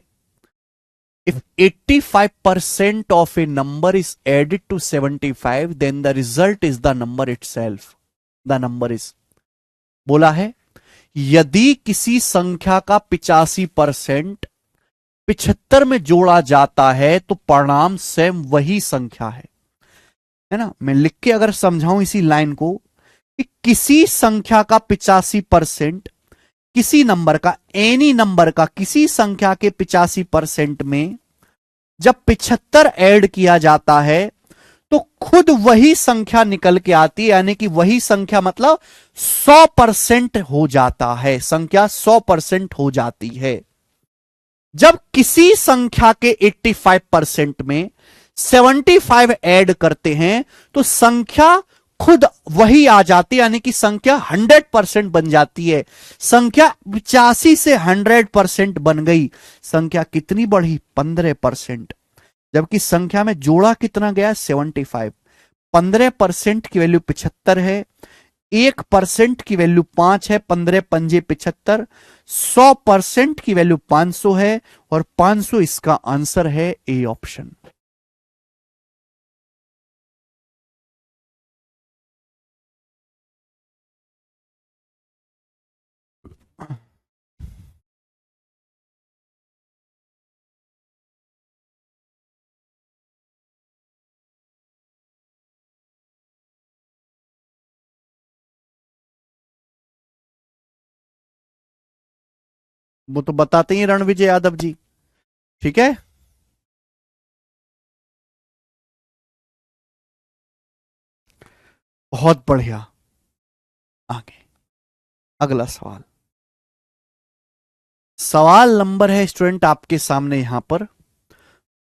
If 85% of a number is added to 75 then the result is the number itself. The number is, बोला है। यदि किसी संख्या का 85% 75 में जोड़ा जाता है तो परिणाम स्वयं वही संख्या है ना। मैं लिख के अगर समझाऊं इसी लाइन को कि किसी संख्या का 85%, किसी नंबर का, एनी नंबर का किसी संख्या के 85% में जब 75 ऐड किया जाता है तो खुद वही संख्या निकल के आती है, यानी कि वही संख्या मतलब 100% हो जाता है, संख्या 100% हो जाती है। जब किसी संख्या के 85% में 75 ऐड करते हैं तो संख्या खुद वही आ जाती है, यानी कि संख्या 100% बन जाती है। संख्या 85 से 100% बन गई, संख्या कितनी बढ़ी? 15%। जबकि संख्या में जोड़ा कितना गया? 75। 15% की वैल्यू 75 है, 1% की वैल्यू 5 है, 15 पंजे 75, 100% की वैल्यू 500 है और 500 इसका आंसर है, ए ऑप्शन। वो तो बताते ही रणविजय यादव जी। ठीक है, बहुत बढ़िया। आगे अगला सवाल। सवाल नंबर है स्टूडेंट आपके सामने यहां पर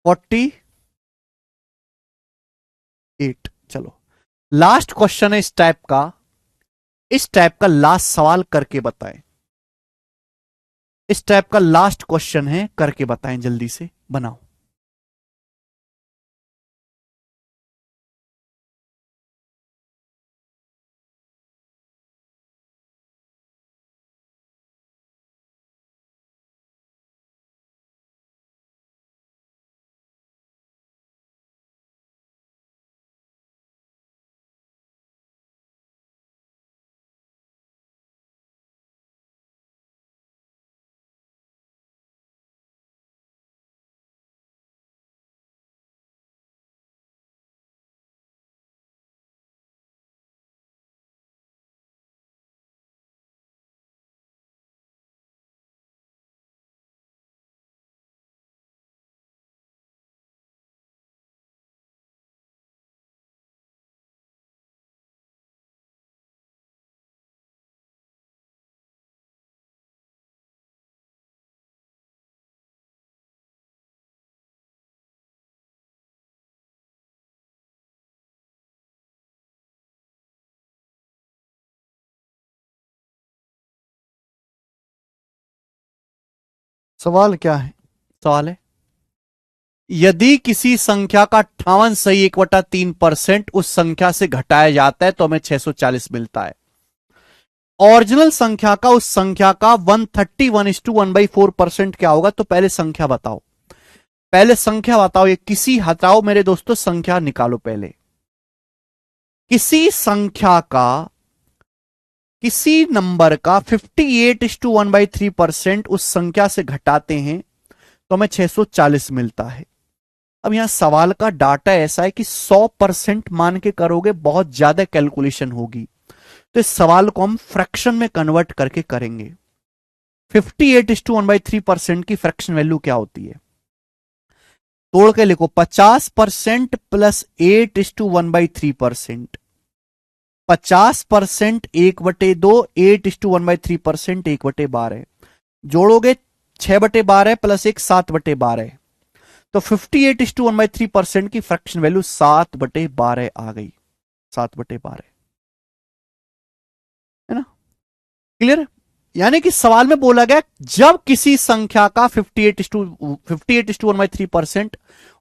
48। चलो लास्ट क्वेश्चन है इस टाइप का, इस टाइप का लास्ट सवाल करके बताएं। इस टाइप का लास्ट क्वेश्चन है, करके बताएं, जल्दी से बनाओ। सवाल क्या है? सवाल है, यदि किसी संख्या का 58 सही 1/3% उस संख्या से घटाया जाता है तो हमें 640 मिलता है। ओरिजिनल संख्या का उस संख्या का 131:1/4% क्या होगा? तो पहले संख्या बताओ, पहले संख्या बताओ। ये किसी हटाओ मेरे दोस्तों, संख्या निकालो पहले। किसी संख्या का, किसी नंबर का 58:1/3% उस संख्या से घटाते हैं तो हमें 640 मिलता है। अब यहां सवाल का डाटा ऐसा है कि 100% मान के करोगे बहुत ज्यादा कैलकुलेशन होगी, तो इस सवाल को हम फ्रैक्शन में कन्वर्ट करके करेंगे। 58:1/3% की फ्रैक्शन वैल्यू क्या होती है? तोड़ के लिखो, 50% प्लस 8:1/3%। 50% 1/2, 8:1/3% 1/12। जोड़ोगे 6/12 प्लस 1 7/12, तो 58:1/3% की फ्रैक्शन वैल्यू 7/12 आ गई। 7/12 है ना, क्लियर? यानी कि सवाल में बोला गया जब किसी संख्या का 58:1/3%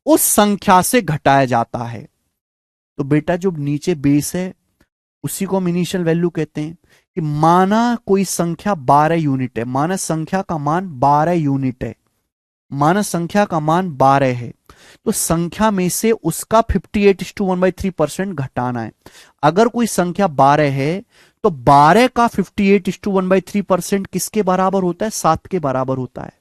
उस संख्या से घटाया जाता है, तो बेटा जो नीचे बेस है उसी को हम इनिशियल वैल्यू कहते हैं। कि माना कोई संख्या 12 यूनिट है, माना संख्या का मान 12 यूनिट है, माना संख्या का मान 12 है, तो संख्या में से उसका 58:1/3% घटाना है। अगर कोई संख्या 12 है तो 12 का 58:1/3% किसके बराबर होता है? 7 के बराबर होता है।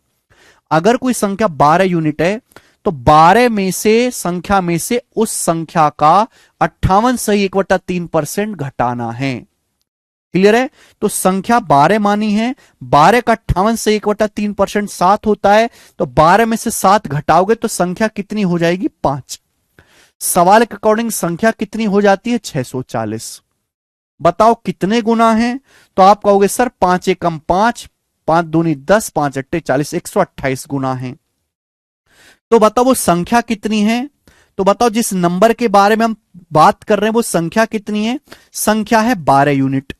अगर कोई संख्या 12 यूनिट है तो 12 में से संख्या में से उस संख्या का 58 सही 1/3% घटाना है। क्लियर है? तो संख्या 12 मानी है, 12 का 58 से 1/3% 7 होता है, तो 12 में से 7 घटाओगे तो संख्या कितनी हो जाएगी? 5। सवाल के अकॉर्डिंग संख्या कितनी हो जाती है? 640। बताओ कितने गुना है? तो आप कहोगे सर 5 एकम 5, 5 दूनी 10, 5 अट्टे 40, 128 गुना है। तो बताओ वो संख्या कितनी है? तो बताओ जिस नंबर के बारे में हम बात कर रहे हैं वो संख्या कितनी है? संख्या है 12 यूनिट।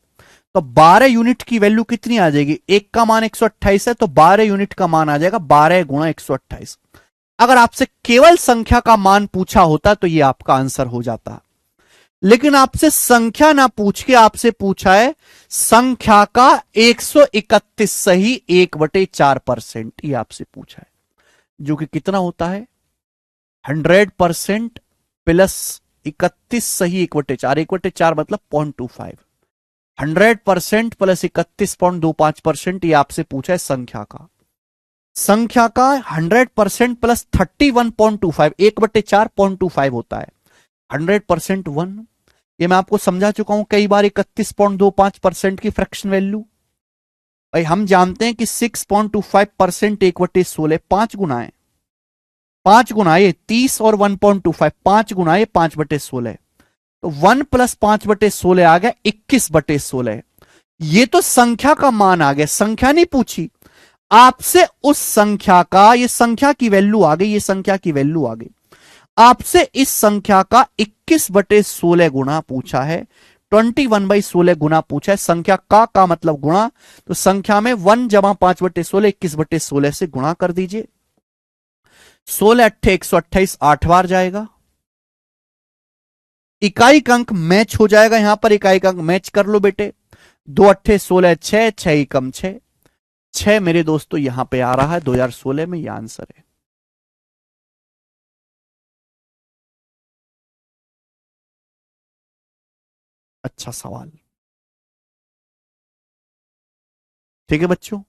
तो 12 यूनिट की वैल्यू कितनी आ जाएगी? एक का मान 128 है तो 12 यूनिट का मान आ जाएगा 12 गुणा 128। अगर आपसे केवल संख्या का मान पूछा होता तो ये आपका आंसर हो जाता, लेकिन आपसे संख्या ना पूछ के आपसे पूछा है संख्या का 131 सही 1/4%, ये आपसे पूछा है, जो कि कितना होता है? 100% प्लस 31 सही 1/4, 1/4 मतलब 0.25। 100% प्लस 31.25%, ये आपसे पूछा है संख्या का। संख्या का 100% प्लस 31.25, 1/4 0.25 होता है। 100% 1, ये मैं आपको समझा चुका हूं कई बार। 31.25% की फ्रैक्शन वैल्यू भाई हम जानते हैं कि 6.25% 1/16 5 गुना है, 5 गुना ये 30 और 1.25 5 गुना ये 5/16, तो 1 प्लस 5/16 आ गया 21/16। ये तो संख्या का मान आ गया, संख्या नहीं पूछी आपसे, उस संख्या का, ये संख्या की वैल्यू आ गई, ये संख्या की वैल्यू आ गई। आपसे इस संख्या का 21/16 गुना पूछा है, 21/16 गुना पूछा है। संख्या का मतलब गुणा, तो संख्या में 1 जमा 5/16 21/16 से गुणा कर दीजिए। 16 अट्ठे 128 8 बार जाएगा। इकाई का अंक मैच हो जाएगा, यहां पर इकाई का अंक मैच कर लो बेटे। 2 अट्ठे 16, 6 6 एकम 6, 6 मेरे दोस्तों यहां पे आ रहा है 2016 में, यह आंसर है। अच्छा सवाल। ठीक है बच्चों।